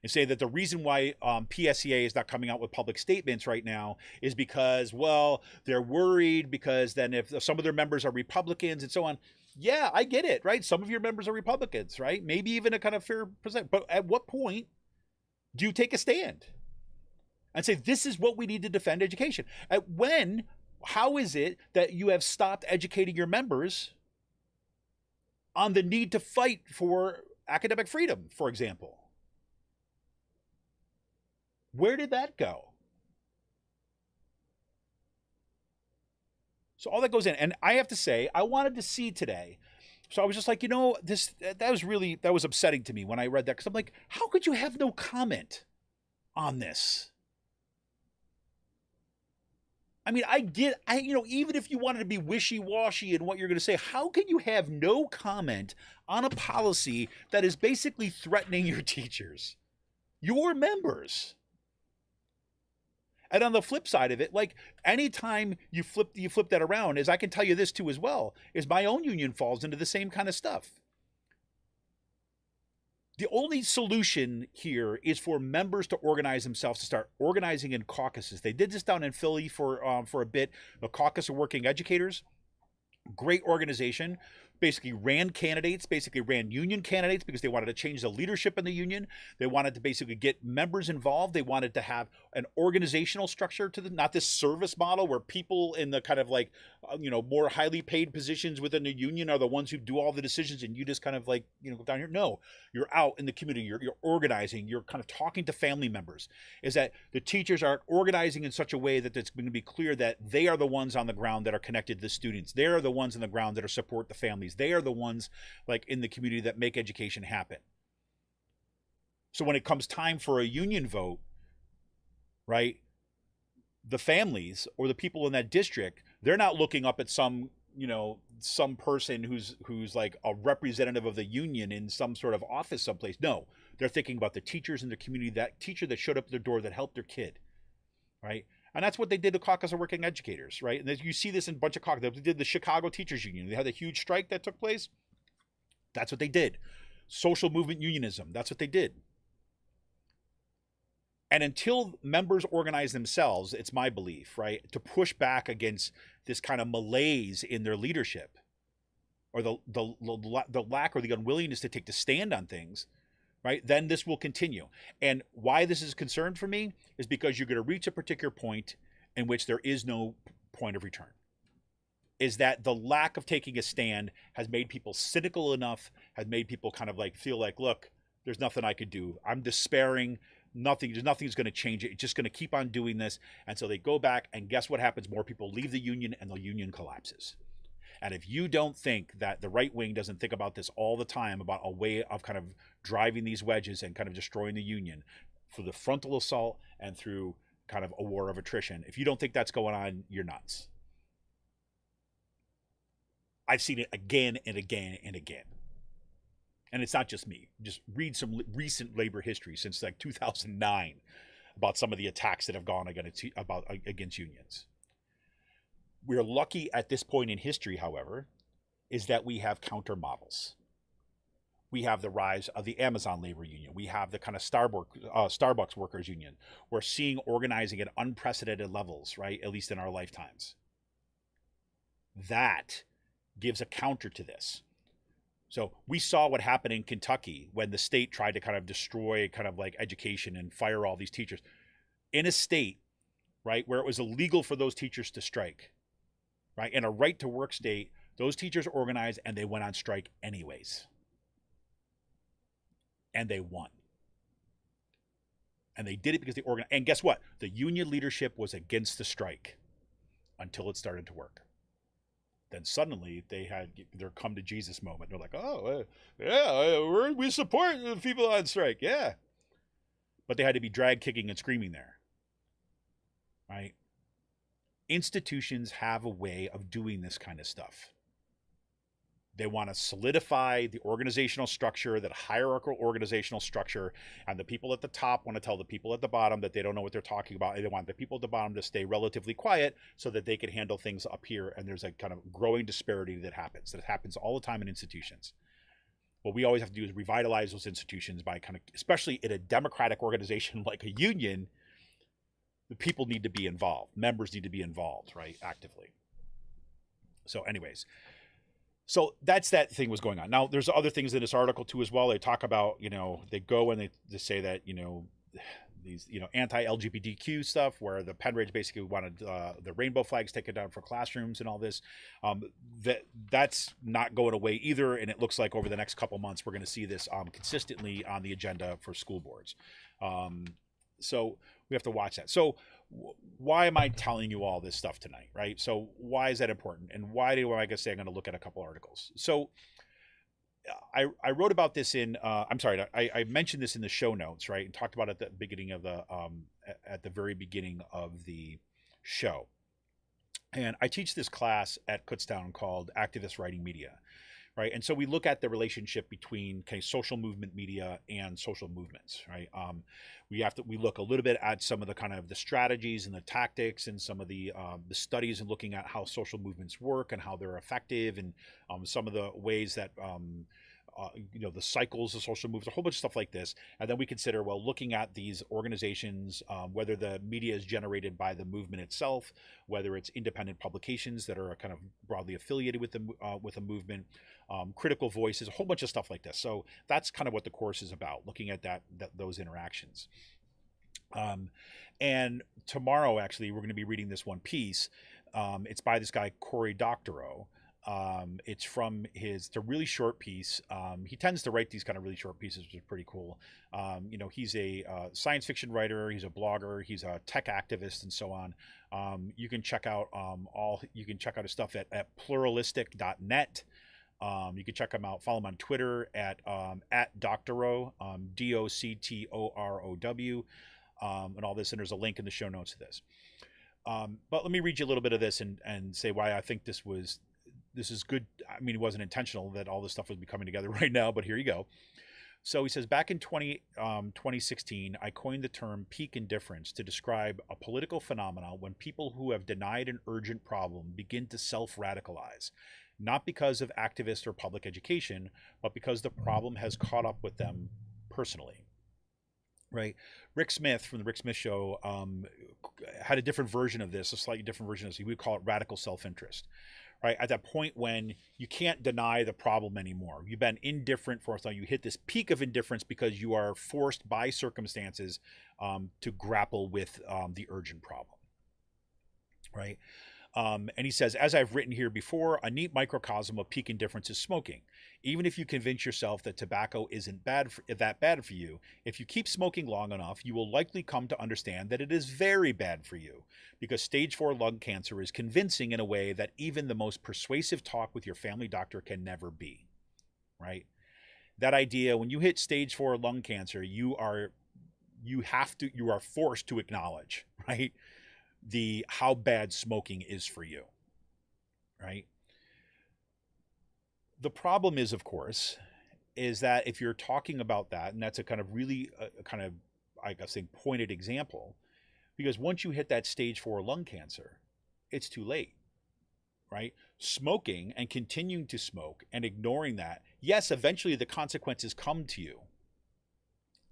And say that the reason why PSEA is not coming out with public statements right now is because, well, they're worried because then if some of their members are Republicans and so on. Yeah, I get it, right? Some of your members are Republicans, right? Maybe even a kind of fair percent. But at what point do you take a stand and say, this is what we need to defend education? How is it that you have stopped educating your members on the need to fight for academic freedom, for example? Where did that go? So all that goes in. And I have to say, I wanted to see today. So I was just like, that was upsetting to me when I read that. Because I'm like, how could you have no comment on this? I mean, even if you wanted to be wishy-washy in what you're going to say, how can you have no comment on a policy that is basically threatening your teachers, your members? And on the flip side of it, like anytime you flip that around, as I can tell you this too as well, is my own union falls into the same kind of stuff. The only solution here is for members to organize themselves, to start organizing in caucuses. They did this down in Philly for a bit. The Caucus of Working Educators, great organization. Basically ran union candidates because they wanted to change the leadership in the union. They wanted to basically get members involved. They wanted to have an organizational structure to not this service model where people in the kind of like, more highly paid positions within the union are the ones who do all the decisions and you just kind of like, go down here. No, you're out in the community. You're organizing. You're kind of talking to family members. Is that the teachers are organizing in such a way that it's going to be clear that they are the ones on the ground that are connected to the students. They are the ones on the ground that are support the families. They are the ones like in the community that make education happen. So when it comes time for a union vote, right, the families or the people in that district, they're not looking up at some some person who's like a representative of the union in some sort of office someplace. No, they're thinking about the teachers in the community, that teacher that showed up at their door that helped their kid, right? And that's what they did to Caucus of Working Educators, right? And you see this in a bunch of caucus. They did the Chicago Teachers Union. They had a huge strike that took place. That's what they did. Social movement unionism. That's what they did. And until members organize themselves, it's my belief, right, to push back against this kind of malaise in their leadership, or the lack or the unwillingness to take the stand on things, right, then this will continue. And why this is a concern for me is because you're going to reach a particular point in which there is no point of return. Is that the lack of taking a stand has made people cynical enough, has made people kind of like feel like, look, there's nothing I could do. I'm despairing. Nothing's going to change it. It's just going to keep on doing this. And so they go back, and guess what happens? More people leave the union, and the union collapses. And if you don't think that the right wing doesn't think about this all the time, about a way of kind of driving these wedges and kind of destroying the union through the frontal assault and through kind of a war of attrition, if you don't think that's going on, you're nuts. I've seen it again and again and again. And it's not just me. Just read some recent labor history since like 2009 about some of the attacks that have gone against unions. We're lucky at this point in history, however, is that we have counter models. We have the rise of the Amazon labor union. We have the kind of Starbucks workers union. We're seeing organizing at unprecedented levels, right? At least in our lifetimes. That gives a counter to this. So we saw what happened in Kentucky when the state tried to kind of destroy kind of like education and fire all these teachers in a state, right, where it was illegal for those teachers to strike, right? In a right to work state, those teachers organized and they went on strike anyways. And they won. And they did it because they organized. And guess what? The union leadership was against the strike until it started to work. Then suddenly they had their come to Jesus moment. They're like, oh, yeah, we support the people on strike. Yeah. But they had to be dragged kicking and screaming there. Right? Institutions have a way of doing this kind of stuff. They want to solidify the organizational structure, that hierarchical organizational structure, and the people at the top want to tell the people at the bottom that they don't know what they're talking about. And they want the people at the bottom to stay relatively quiet so that they can handle things up here. And there's a kind of growing disparity that happens all the time in institutions. What we always have to do is revitalize those institutions by kind of, especially in a democratic organization like a union, the people need to be involved. Members need to be involved, right, actively. So anyways, so that's that thing was going on. Now, there's other things in this article, too, as well. They talk about, they go and they say that, these, anti-LGBTQ stuff, where the Pennridge basically wanted the rainbow flags taken down for classrooms and all this. That's not going away either. And it looks like over the next couple months, we're going to see this consistently on the agenda for school boards. So we have to watch that. So why am I telling you all this stuff tonight, right? So why is that important? And why do I say I'm going to look at a couple articles? So I wrote about this in, I mentioned this in the show notes, right? And talked about it at the beginning of at the very beginning of the show. And I teach this class at Kutztown called Activist Writing Media. Right. And so we look at the relationship between social movement media and social movements. Right. We look a little bit at some of the kind of the strategies and the tactics and some of the studies, and looking at how social movements work and how they're effective, and some of the ways that the cycles of social movements, a whole bunch of stuff like this. And then we consider, looking at these organizations, whether the media is generated by the movement itself, whether it's independent publications that are kind of broadly affiliated with a movement, critical voices, a whole bunch of stuff like this. So that's kind of what the course is about, looking at those interactions. And tomorrow, actually, we're going to be reading this one piece. It's by this guy, Cory Doctorow. It's a really short piece. He tends to write these kind of really short pieces, which is pretty cool. He's a science fiction writer. He's a blogger. He's a tech activist, and so on. You can check out his stuff at pluralistic.net. You can check him out. Follow him on Twitter at Doctorow, DOCTOROW, and all this. And there's a link in the show notes to this. But let me read you a little bit of this and say why I think this was this is good. I mean, it wasn't intentional that all this stuff would be coming together right now, but here you go. So he says, back in 2016, I coined the term peak indifference to describe a political phenomenon when people who have denied an urgent problem begin to self-radicalize, not because of activist or public education, but because the problem has caught up with them personally. Right. Rick Smith from the Rick Smith Show had a different version of this, a slightly different version of this. He would call it radical self-interest. Right. At that point when you can't deny the problem anymore, you've been indifferent for a time, you hit this peak of indifference because you are forced by circumstances to grapple with the urgent problem. Right. And he says, as I've written here before, a neat microcosm of peak indifference is smoking. Even if you convince yourself that tobacco isn't that bad for you, if you keep smoking long enough, you will likely come to understand that it is very bad for you, because stage 4 lung cancer is convincing in a way that even the most persuasive talk with your family doctor can never be. Right? That idea, when you hit stage 4 lung cancer, you are forced to acknowledge, right, how bad smoking is for you. Right? The problem is, of course, is that if you're talking about that, and that's a kind of really I guess, pointed example, because once you hit that stage 4 lung cancer, it's too late. Right? Smoking and continuing to smoke and ignoring that, yes, eventually the consequences come to you.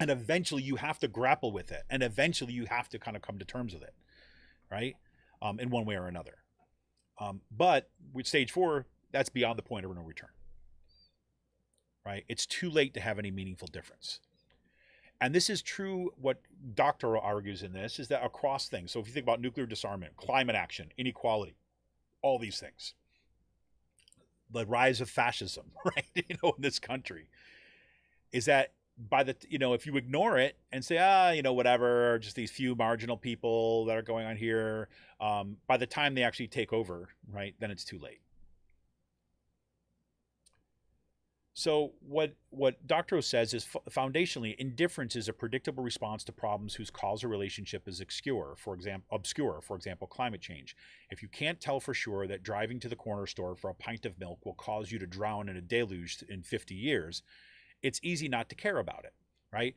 And eventually you have to grapple with it. And eventually you have to kind of come to terms with it. Right? In one way or another. But with stage 4, that's beyond the point of no return. Right? It's too late to have any meaningful difference. And this is true, what Doctor argues in this, is that across things. So if you think about nuclear disarmament, climate action, inequality, all these things, the rise of fascism, right, in this country, is that if you ignore it and say, whatever, just these few marginal people that are going on here, by the time they actually take over, right, then it's too late. So what Doctorow says is foundationally, indifference is a predictable response to problems whose causal relationship is obscure, for example, climate change. If you can't tell for sure that driving to the corner store for a pint of milk will cause you to drown in a deluge in 50 years, it's easy not to care about it, right?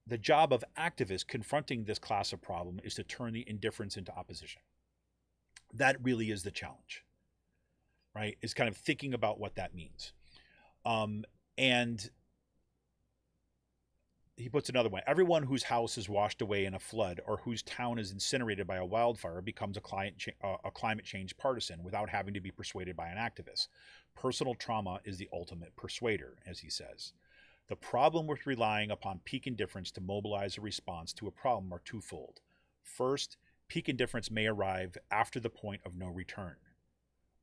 The job of activists confronting this class of problem is to turn the indifference into opposition. That really is the challenge, right? Is kind of thinking about what that means. And he puts another way: everyone whose house is washed away in a flood or whose town is incinerated by a wildfire becomes a climate change partisan without having to be persuaded by an activist. Personal trauma is the ultimate persuader, as he says. The problem with relying upon peak indifference to mobilize a response to a problem are twofold. First, peak indifference may arrive after the point of no return.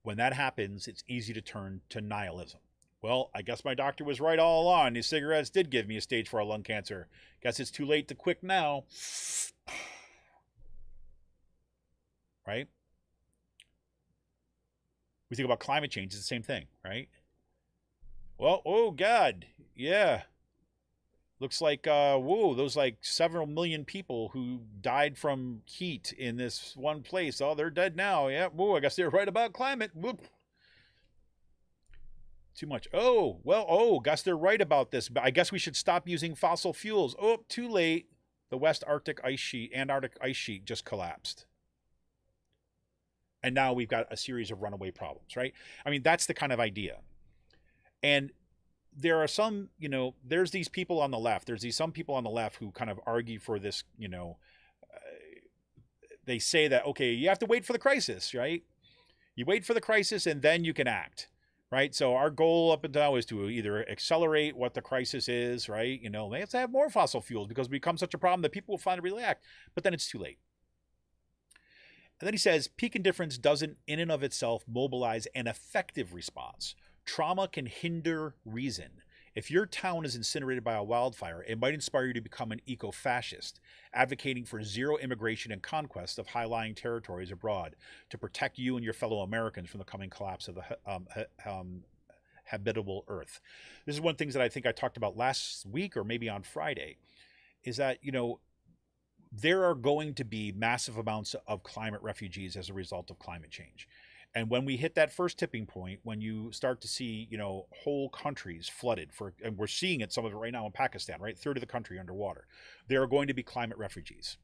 When that happens, it's easy to turn to nihilism. Well, I guess my doctor was right all along. These cigarettes did give me a stage 4 lung cancer. Guess it's too late to quit now. Right? We think about climate change, it's the same thing, right? Well, oh God, yeah. Looks like, those like several million people who died from heat in this one place. Oh, they're dead now. Yeah, I guess they're right about climate. Whoop. Too much. Guess they're right about this. But I guess we should stop using fossil fuels. Oh, too late. The Antarctic ice sheet just collapsed. And now we've got a series of runaway problems, right? I mean, that's the kind of idea. And there are some, there's these people on the left. Some people on the left who kind of argue for this, they say that, okay, you have to wait for the crisis, right? You wait for the crisis and then you can act. Right. So our goal up until now is to either accelerate what the crisis is. Right. They have to have more fossil fuels because it becomes such a problem that people will finally react. But then it's too late. And then he says peak indifference doesn't in and of itself mobilize an effective response. Trauma can hinder reason. If your town is incinerated by a wildfire, it might inspire you to become an eco-fascist, advocating for zero immigration and conquest of high-lying territories abroad to protect you and your fellow Americans from the coming collapse of the habitable earth. This is one of the things that I think I talked about last week or maybe on Friday, is that, there are going to be massive amounts of climate refugees as a result of climate change. And when we hit that first tipping point, when you start to see, whole countries flooded and we're seeing it, some of it right now in Pakistan, right? Third of the country underwater. There are going to be climate refugees,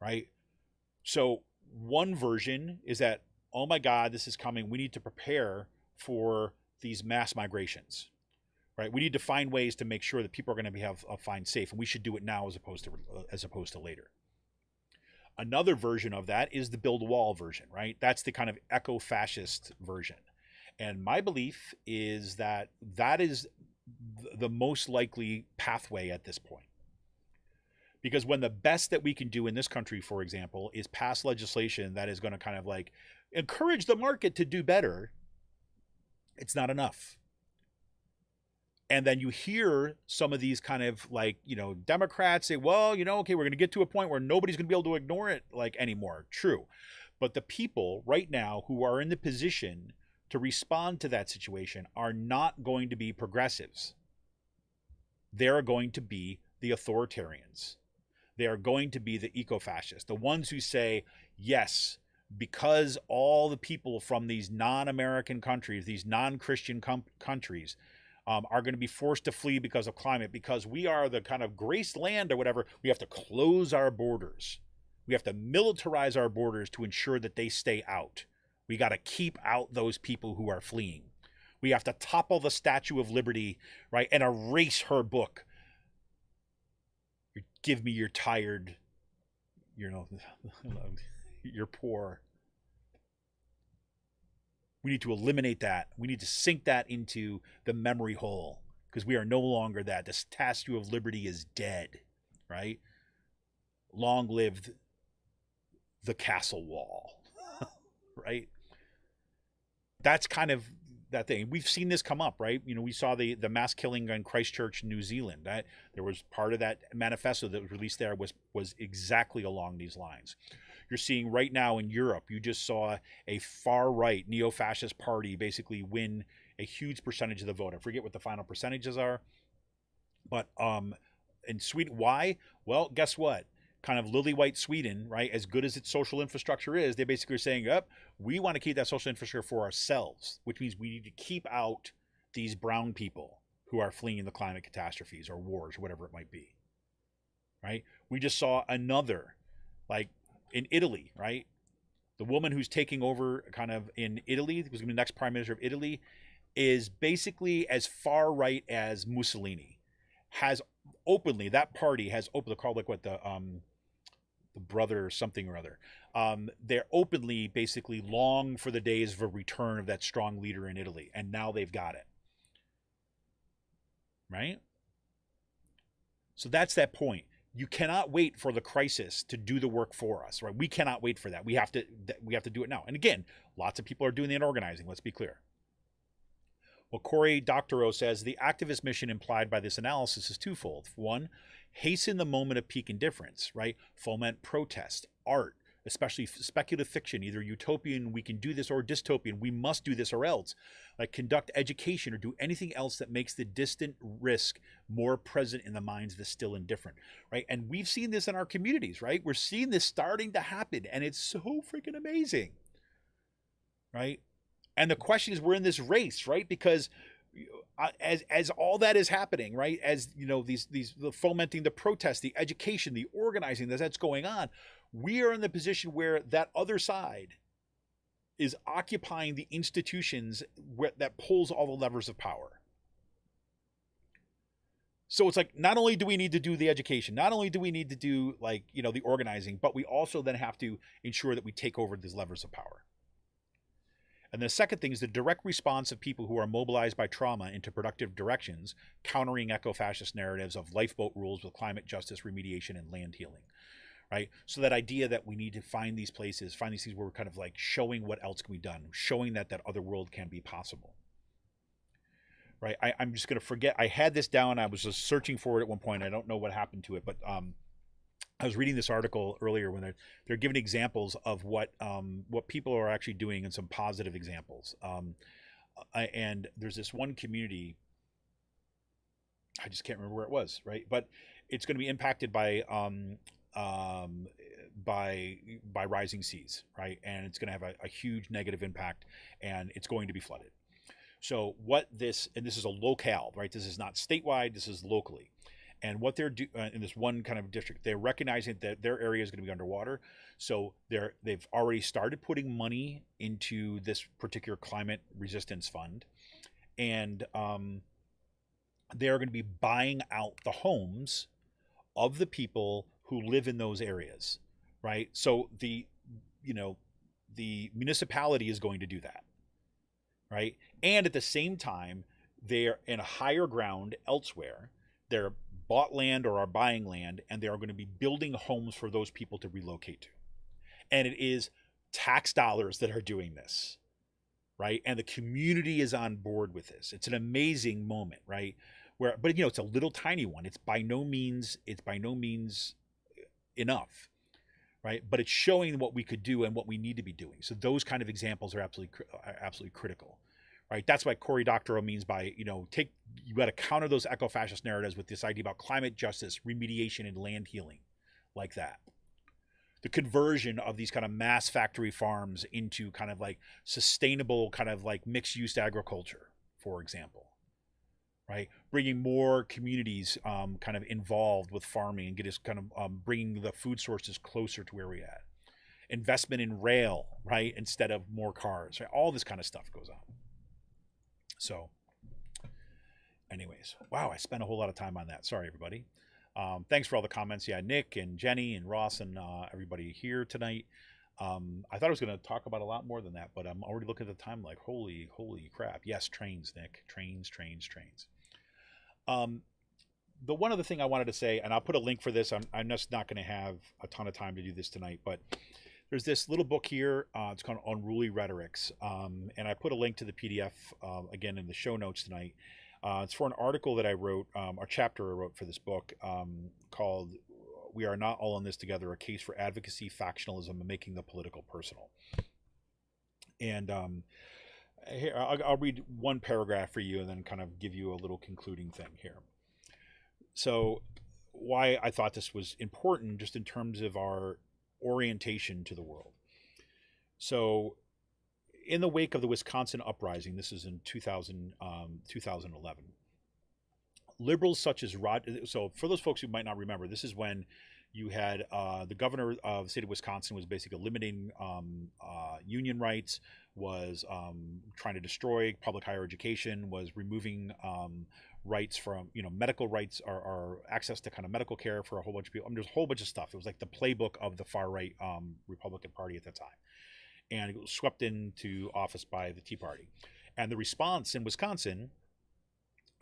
right? So one version is that, oh my God, this is coming. We need to prepare for these mass migrations, right? We need to find ways to make sure that people are going to find safe, and we should do it now as opposed to later. Another version of that is the build a wall version, right? That's the kind of eco-fascist version. And my belief is that that is the most likely pathway at this point. Because when the best that we can do in this country, for example, is pass legislation that is going to kind of like encourage the market to do better, it's not enough. And then you hear some of these kind of like, Democrats say, well, okay, we're going to get to a point where nobody's going to be able to ignore it like anymore. True. But the people right now who are in the position to respond to that situation are not going to be progressives. They're going to be the authoritarians. They are going to be the eco-fascists, the ones who say, yes, because all the people from these non-American countries, these non-Christian countries, are going to be forced to flee because of climate, because we are the kind of graced land or whatever. We have to close our borders. We have to militarize our borders to ensure that they stay out. We got to keep out those people who are fleeing. We have to topple the Statue of Liberty, right, and erase her book. Give me your tired, you're poor. We need to eliminate that. We need to sink that into the memory hole, because we are no longer that. The Statue of Liberty is dead, right? Long live the castle wall, right? That's kind of that thing. We've seen this come up, right? We saw the mass killing in Christchurch, New Zealand. That there was part of that manifesto that was released there was exactly along these lines. You're seeing right now in Europe, you just saw a far-right neo-fascist party basically win a huge percentage of the vote. I forget what the final percentages are. But in Sweden, why? Well, guess what? Kind of lily-white Sweden, right? As good as its social infrastructure is, they basically are saying, we want to keep that social infrastructure for ourselves, which means we need to keep out these brown people who are fleeing the climate catastrophes or wars or whatever it might be, right? We just saw another, like, in Italy, right? The woman who's taking over kind of in Italy, who's going to be the next prime minister of Italy, is basically as far right as Mussolini. That party has openly called like what the brother or something or other. They're openly basically long for the days of a return of that strong leader in Italy, and now they've got it. Right? So that's that point. You cannot wait for the crisis to do the work for us, right? We cannot wait for that. We have to do it now. And again, lots of people are doing the organizing. Let's be clear. Well, Cory Doctorow says the activist mission implied by this analysis is twofold. One, hasten the moment of peak indifference, right? Foment protest, art, especially speculative fiction, either utopian, we can do this, or dystopian, we must do this or else. Like conduct education or do anything else that makes the distant risk more present in the minds of the still indifferent, right? And we've seen this in our communities, right? We're seeing this starting to happen, and it's so freaking amazing, right? And the question is, we're in this race, right? Because as all that is happening, right? As these fomenting the protest, the education, the organizing that's going on, we are in the position where that other side is occupying the institutions that pulls all the levers of power. So it's like, not only do we need to do the education, not only do we need to do the organizing, but we also then have to ensure that we take over these levers of power. And the second thing is the direct response of people who are mobilized by trauma into productive directions, countering eco-fascist narratives of lifeboat rules with climate justice, remediation, and land healing, right? So that idea that we need to find these things where we're kind of like showing what else can be done, showing that other world can be possible, right? I'm just going to forget. I had this down. I was just searching for it at one point. I don't know what happened to it, but I was reading this article earlier when they're giving examples of what people are actually doing, and some positive examples. And there's this one community, I just can't remember where it was, right? But it's going to be impacted by by rising seas, right? And it's going to have a huge negative impact, and it's going to be flooded. So this is a locale, right? This is not statewide. This is locally. And what they're doing in this one kind of district, they're recognizing that their area is going to be underwater. So they've already started putting money into this particular climate resistance fund, and they're going to be buying out the homes of the people who live in those areas, right? So the municipality is going to do that, right? And at the same time, they're in a higher ground elsewhere. They're bought land or are buying land, and they are going to be building homes for those people to relocate to. And it is tax dollars that are doing this, right? And the community is on board with this. It's an amazing moment, right? But it's a little tiny one. It's by no means enough, right? But it's showing what we could do and what we need to be doing. So those kind of examples are absolutely critical. Right, that's why Cory Doctorow means by you got to counter those eco-fascist narratives with this idea about climate justice, remediation, and land healing, like that. The conversion of these kind of mass factory farms into kind of like sustainable kind of like mixed-use agriculture, for example. Right, bringing more communities kind of involved with farming and get us kind of bringing the food sources closer to where we're at. Investment in rail, right, instead of more cars. Right? All this kind of stuff goes on. So anyways, wow, I spent a whole lot of time on that. Sorry, everybody. Thanks for all the comments. Yeah, Nick and Jenny and Ross and everybody here tonight. I thought I was going to talk about a lot more than that, but I'm already looking at the time like, holy crap. Yes, trains, Nick. Trains. The one other thing I wanted to say, and I'll put a link for this. I'm just not going to have a ton of time to do this tonight, but there's this little book here. It's called Unruly Rhetorics. And I put a link to the PDF, again, in the show notes tonight. It's for an article that I wrote, a chapter I wrote for this book called We Are Not All in This Together, A Case for Advocacy, Factionalism, and Making the Political Personal. And here, I'll read one paragraph for you and then kind of give you a little concluding thing here. So why I thought this was important just in terms of our orientation to the world. So in the wake of the Wisconsin uprising, this is in 2011, liberals such as so for those folks who might not remember, this is when you had the governor of the state of Wisconsin was basically eliminating union rights, was trying to destroy public higher education, was removing rights from, medical rights or access to kind of medical care for a whole bunch of people. There's a whole bunch of stuff. It was like the playbook of the far right Republican Party at the time. And it was swept into office by the Tea Party. And the response in Wisconsin,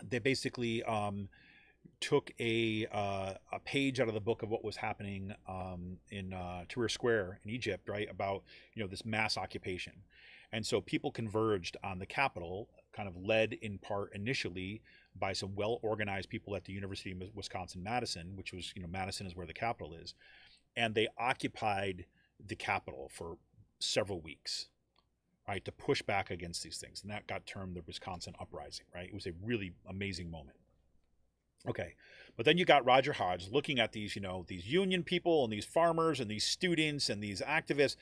they basically took a page out of the book of what was happening in Tahrir Square in Egypt, right, about this mass occupation. And so people converged on the Capitol, kind of led in part initially by some well-organized people at the University of Wisconsin-Madison, which was, Madison is where the Capitol is. And they occupied the Capitol for several weeks, right, to push back against these things. And that got termed the Wisconsin Uprising, right? It was a really amazing moment. Okay, but then you got Roger Hodge looking at these, these union people and these farmers and these students and these activists,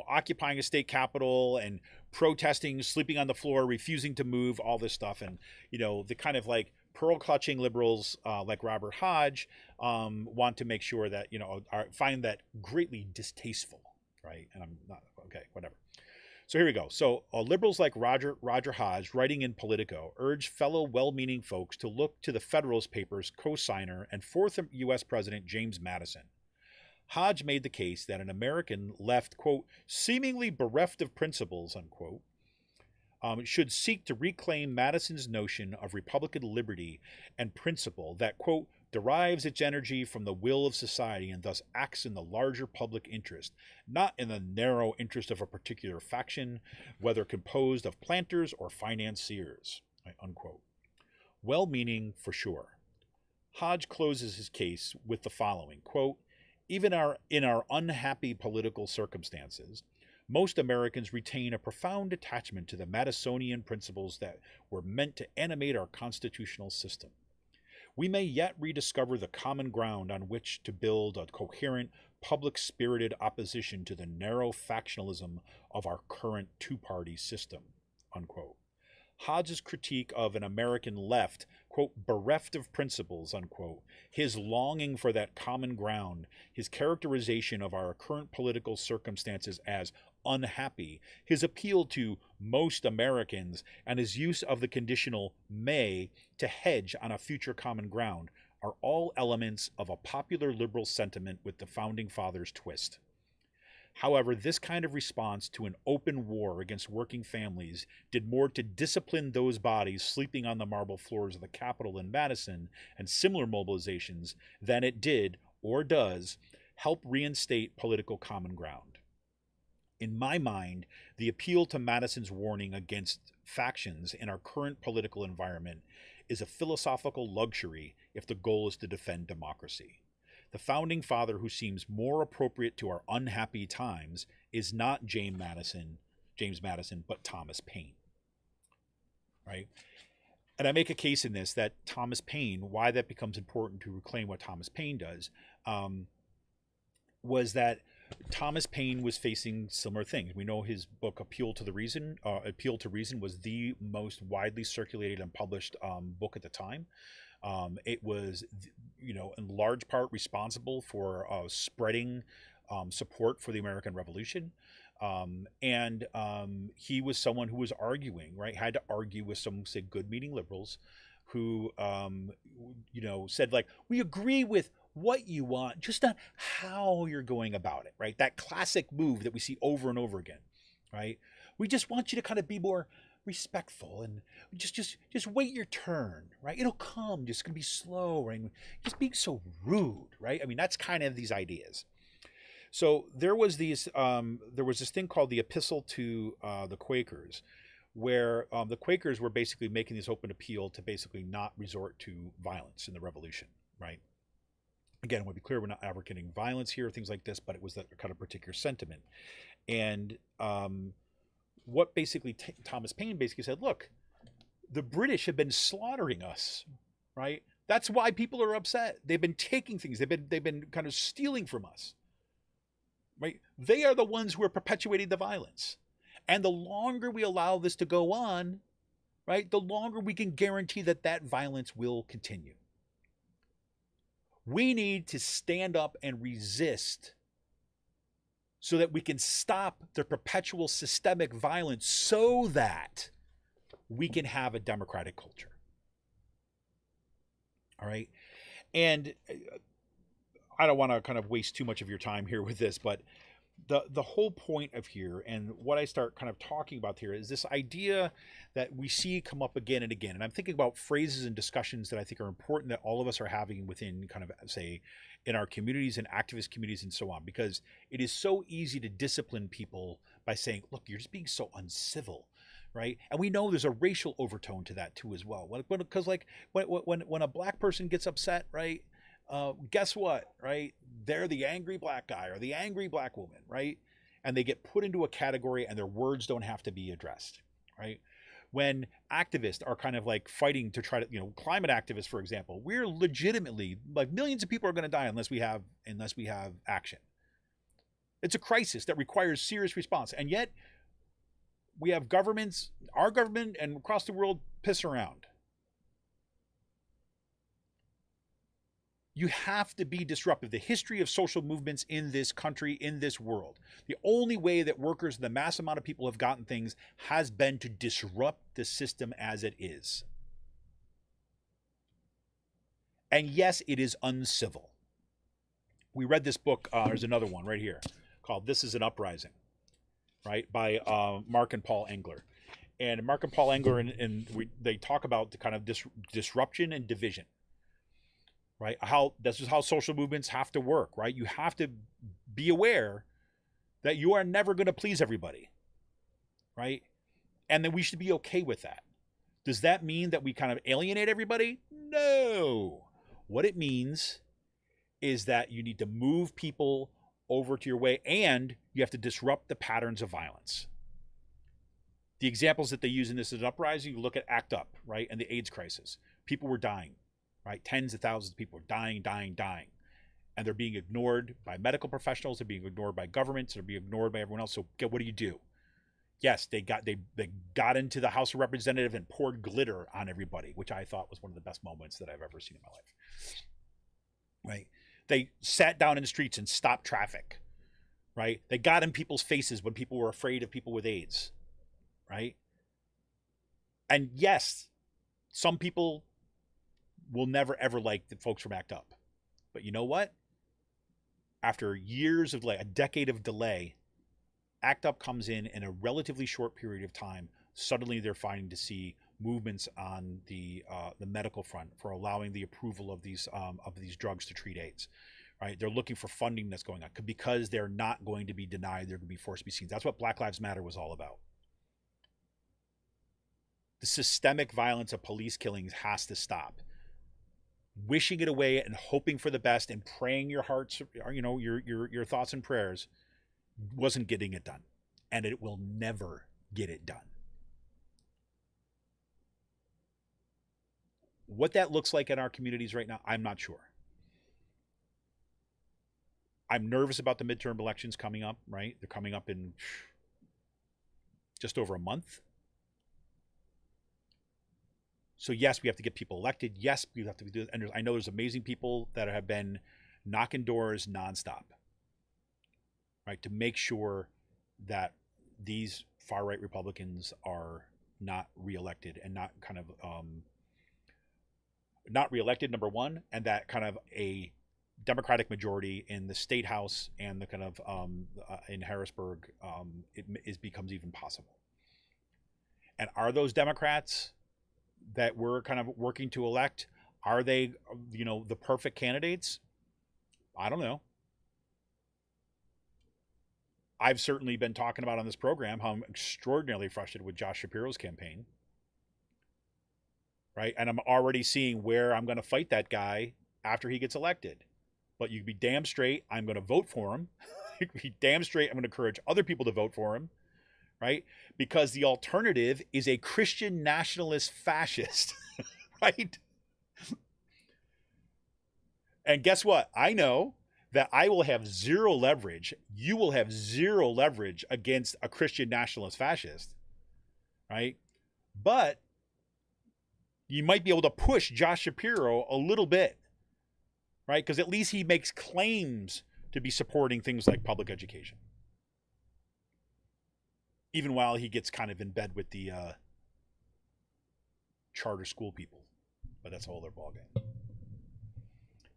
occupying a state capitol and protesting, sleeping on the floor, refusing to move, all this stuff. And, the kind of like pearl clutching liberals like Robert Hodge want to make sure that, find that greatly distasteful, right? And I'm not, okay, whatever. So here we go. So liberals like Roger Hodge, writing in Politico, urge fellow well-meaning folks to look to the Federalist Papers co-signer and fourth U.S. President James Madison. Hodge made the case that an American left, quote, seemingly bereft of principles, unquote, should seek to reclaim Madison's notion of Republican liberty and principle that, quote, derives its energy from the will of society and thus acts in the larger public interest, not in the narrow interest of a particular faction, whether composed of planters or financiers, unquote. Well-meaning for sure. Hodge closes his case with the following, quote, even in our unhappy political circumstances, most Americans retain a profound attachment to the Madisonian principles that were meant to animate our constitutional system. We may yet rediscover the common ground on which to build a coherent, public-spirited opposition to the narrow factionalism of our current two-party system, unquote. Hodge's critique of an American left, quote, bereft of principles, unquote, his longing for that common ground, his characterization of our current political circumstances as unhappy, his appeal to most Americans, and his use of the conditional may to hedge on a future common ground are all elements of a popular liberal sentiment with the Founding Fathers twist. However, this kind of response to an open war against working families did more to discipline those bodies sleeping on the marble floors of the Capitol in Madison and similar mobilizations than it did, or does, help reinstate political common ground. In my mind, the appeal to Madison's warning against factions in our current political environment is a philosophical luxury if the goal is to defend democracy. The founding father who seems more appropriate to our unhappy times is not James Madison, but Thomas Paine. Right? And I make a case in this that Thomas Paine, why that becomes important to reclaim what Thomas Paine does, was that Thomas Paine was facing similar things. We know his book Appeal to Reason was the most widely circulated and published book at the time. It was, in large part responsible for spreading support for the American Revolution. And he was someone who was arguing, right? Had to argue with some, say, good-meaning liberals who, said, like, we agree with what you want, just not how you're going about it, right? That classic move that we see over and over again, right? We just want you to kind of be more respectful and just wait your turn, right? It'll come, just gonna be slow, right? Just being so rude, right? I mean, that's kind of these ideas. So there was this thing called the Epistle to the Quakers, where the Quakers were basically making this open appeal to basically not resort to violence in the revolution, right? Again, I want to be clear, we're not advocating violence here, things like this, but it was that kind of particular sentiment. And what basically Thomas Paine basically said, look, the British have been slaughtering us, right? That's why people are upset. They've been taking things. They've been kind of stealing from us, right? They are the ones who are perpetuating the violence. And the longer we allow this to go on, right, the longer we can guarantee that violence will continue. We need to stand up and resist so that we can stop the perpetual systemic violence so that we can have a democratic culture. All right. And I don't want to kind of waste too much of your time here with this, but the whole point of here and what I start kind of talking about here is this idea that we see come up again and again. And I'm thinking about phrases and discussions that I think are important that all of us are having within kind of, say, in our communities and activist communities and so on, because it is so easy to discipline people by saying, look, you're just being so uncivil, right? And we know there's a racial overtone to that too as well. Because like when a black person gets upset, right? Guess what, right? They're the angry black guy or the angry black woman, right? And they get put into a category and their words don't have to be addressed, right? When activists are kind of like fighting to try to, climate activists, for example, we're legitimately, like, millions of people are going to die unless we have action. It's a crisis that requires serious response. And yet we have governments, our government and across the world, piss around. You have to be disruptive. The history of social movements in this country, in this world, the only way that workers, the mass amount of people have gotten things has been to disrupt the system as it is. And yes, it is uncivil. We read this book, there's another one right here, called This is an Uprising, right, by Mark and Paul Engler. And Mark and Paul Engler, they talk about the kind of disruption and division. Right? This is how social movements have to work, right? You have to be aware that you are never going to please everybody, right? And then we should be okay with that. Does that mean that we kind of alienate everybody? No. What it means is that you need to move people over to your way and you have to disrupt the patterns of violence. The examples that they use in this as an uprising, you look at ACT UP, right? And the AIDS crisis. People were dying. Right? Tens of thousands of people are dying. and they're being ignored by medical professionals, they're being ignored by governments, they're being ignored by everyone else. So what do? Yes, they got into the House of Representatives and poured glitter on everybody, which I thought was one of the best moments that I've ever seen in my life. Right? They sat down in the streets and stopped traffic. Right? They got in people's faces when people were afraid of people with AIDS. Right? And yes, some people will never ever like the folks from ACT UP. But you know what? After years of a decade of delay, ACT UP comes in a relatively short period of time. Suddenly they're finding to see movements on the medical front for allowing the approval of these drugs to treat AIDS. Right? They're looking for funding that's going on because they're not going to be denied. They're going to be forced to be seen. That's what Black Lives Matter was all about. The systemic violence of police killings has to stop. Wishing it away and hoping for the best and praying your hearts, your thoughts and prayers wasn't getting it done. And it will never get it done. What that looks like in our communities right now, I'm not sure. I'm nervous about the midterm elections coming up, right? They're coming up in just over a month. So yes, we have to get people elected. Yes, we have to do it. And I know there's amazing people that have been knocking doors nonstop, right, to make sure that these far-right Republicans are not reelected and not kind of not reelected, number one, and that kind of a Democratic majority in the state house and the kind of in Harrisburg becomes even possible. And are those Democrats that we're kind of working to elect, are they, the perfect candidates? I don't know. I've certainly been talking about on this program how I'm extraordinarily frustrated with Josh Shapiro's campaign. Right? And I'm already seeing where I'm going to fight that guy after he gets elected. But you can be damn straight, I'm going to vote for him. You can be damn straight, I'm going to encourage other people to vote for him. Right? Because the alternative is a Christian nationalist fascist, right? And guess what? I know that I will have zero leverage. You will have zero leverage against a Christian nationalist fascist, right? But you might be able to push Josh Shapiro a little bit, right? Because at least he makes claims to be supporting things like public education. Even while he gets kind of in bed with the charter school people. But that's a whole other ballgame.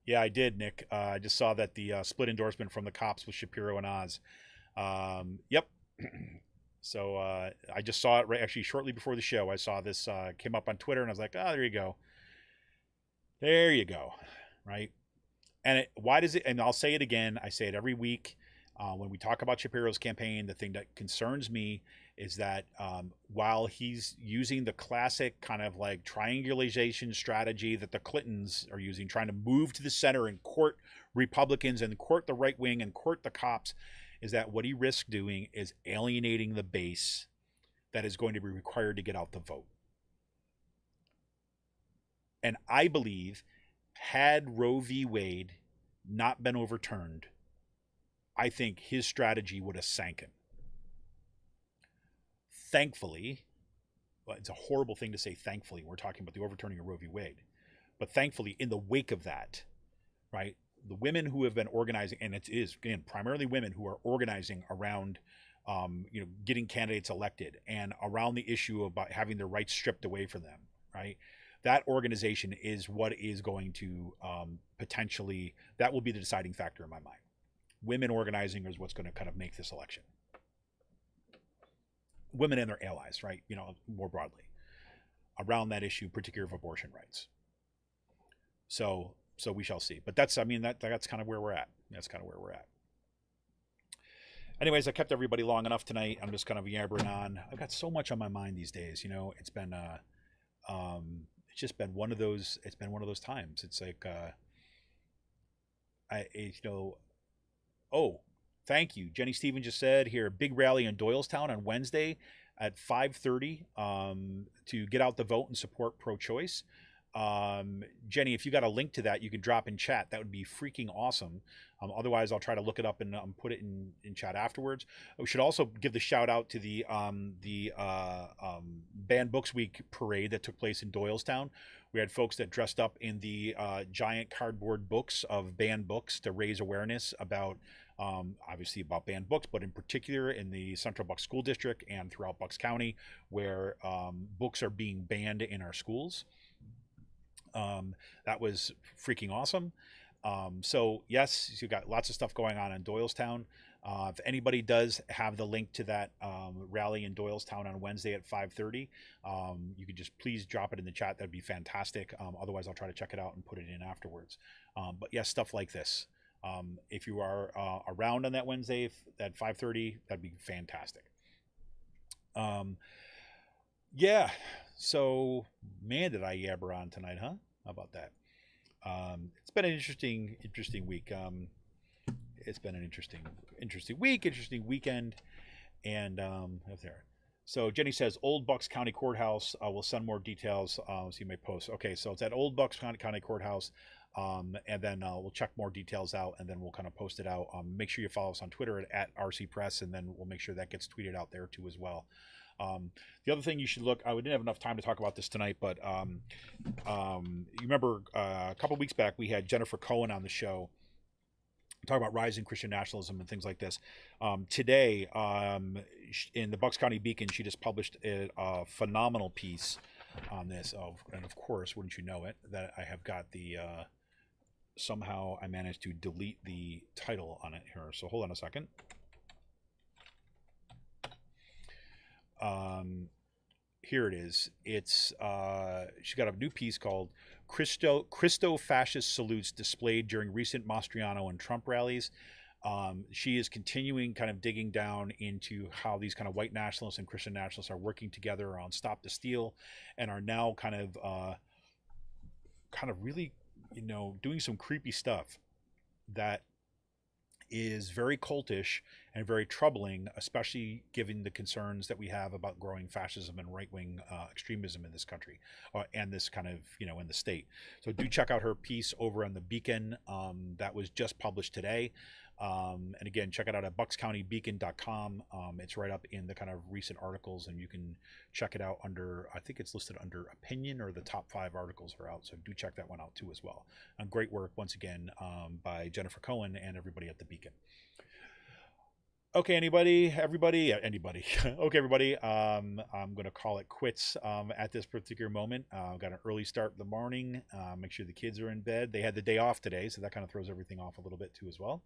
Yeah, I did, Nick. I just saw that the split endorsement from the cops with Shapiro and Oz. Yep. So I just saw it actually shortly before the show. I saw this came up on Twitter, and I was like, oh, there you go. There you go. Right? And why does it, and I'll say it again, I say it every week. When we talk about Shapiro's campaign, the thing that concerns me is that while he's using the classic kind of like triangulation strategy that the Clintons are using, trying to move to the center and court Republicans and court the right wing and court the cops, is that what he risks doing is alienating the base that is going to be required to get out the vote. And I believe had Roe v. Wade not been overturned, I think his strategy would have sank him. Thankfully, well, it's a horrible thing to say thankfully, we're talking about the overturning of Roe v. Wade, but thankfully in the wake of that, right, the women who have been organizing, and it is, again, primarily women who are organizing around getting candidates elected and around the issue about having their rights stripped away from them, right? That organization is what is going to potentially, that will be the deciding factor in my mind. Women organizing is what's going to kind of make this election. Women and their allies, right? More broadly around that issue, particularly of abortion rights. So we shall see. But that's kind of where we're at. That's kind of where we're at. Anyways, I kept everybody long enough tonight. I'm just kind of yabbering on. I've got so much on my mind these days. It's been it's just been one of those. It's been one of those times. It's like Oh, thank you. Jenny Stevens just said here, big rally in Doylestown on Wednesday at 5:30 to get out the vote and support pro-choice. Jenny, if you got a link to that, you can drop in chat. That would be freaking awesome. Otherwise, I'll try to look it up and put it in chat afterwards. We should also give the shout out to the Banned Books Week parade that took place in Doylestown. We had folks that dressed up in the giant cardboard books of banned books to raise awareness about, obviously about banned books, but in particular in the Central Bucks School District and throughout Bucks County, where books are being banned in our schools. That was freaking awesome. So yes, you've got lots of stuff going on in Doylestown. If anybody does have the link to that rally in Doylestown on Wednesday at 5:30, you could just please drop it in the chat. That'd be fantastic. Otherwise, I'll try to check it out and put it in afterwards. But yes, stuff like this. If you are around on that Wednesday at 5:30, that'd be fantastic. Yeah. So, man, did I yabber on tonight, huh? How about that? It's been an interesting week. It's been an interesting week, interesting weekend, and there. So Jenny says Old Bucks County Courthouse. We'll send more details. So you may post. Okay, so it's at Old Bucks County Courthouse, and then we'll check more details out, and then we'll kind of post it out. Make sure you follow us on Twitter at RC Press, and then we'll make sure that gets tweeted out there too as well. The other thing you should look, I didn't have enough time to talk about this tonight, but you remember a couple weeks back we had Jennifer Cohen on the show talking about rising Christian nationalism and things like this. Today, in the Bucks County Beacon, she just published a phenomenal piece on this. And of course, wouldn't you know it, that I have got the somehow I managed to delete the title on it here. So hold on a second. Here it is. It's she's got a new piece called Christo-Fascist Salutes Displayed During Recent Mastriano and Trump Rallies. She is continuing kind of digging down into how these kind of white nationalists and Christian nationalists are working together on Stop the Steal, and are now kind of really, doing some creepy stuff that is very cultish and very troubling, especially given the concerns that we have about growing fascism and right-wing extremism in this country, and this kind of, in the state. So do check out her piece over on the Beacon that was just published today. And again, check it out at buckscountybeacon.com. It's right up in the kind of recent articles, and you can check it out under, I think it's listed under opinion, or the top 5 articles are out. So do check that one out too as well. And great work once again by Jennifer Cohen and everybody at the Beacon. Okay, everybody. Okay, everybody. I'm going to call it quits at this particular moment. I've got an early start in the morning. Make sure the kids are in bed. They had the day off today, so that kind of throws everything off a little bit too as well.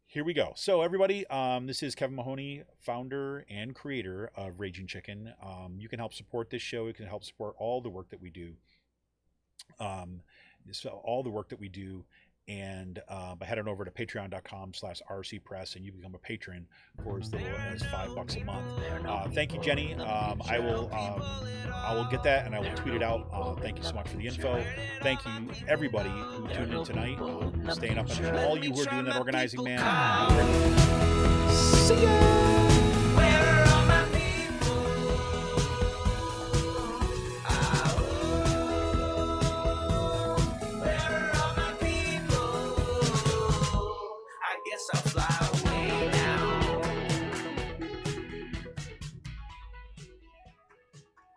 Here we go. So everybody, this is Kevin Mahoney, founder and creator of Raging Chicken. You can help support this show. You can help support all the work that we do. And by heading over to patreon.com/rcpress, and you become a patron for as little as $5 a month. Thank you, Jenny. I will get that, and I will tweet it out. Thank you so much for the info. Thank you, everybody who tuned in tonight, staying up, and all you who are doing that organizing, man. See ya.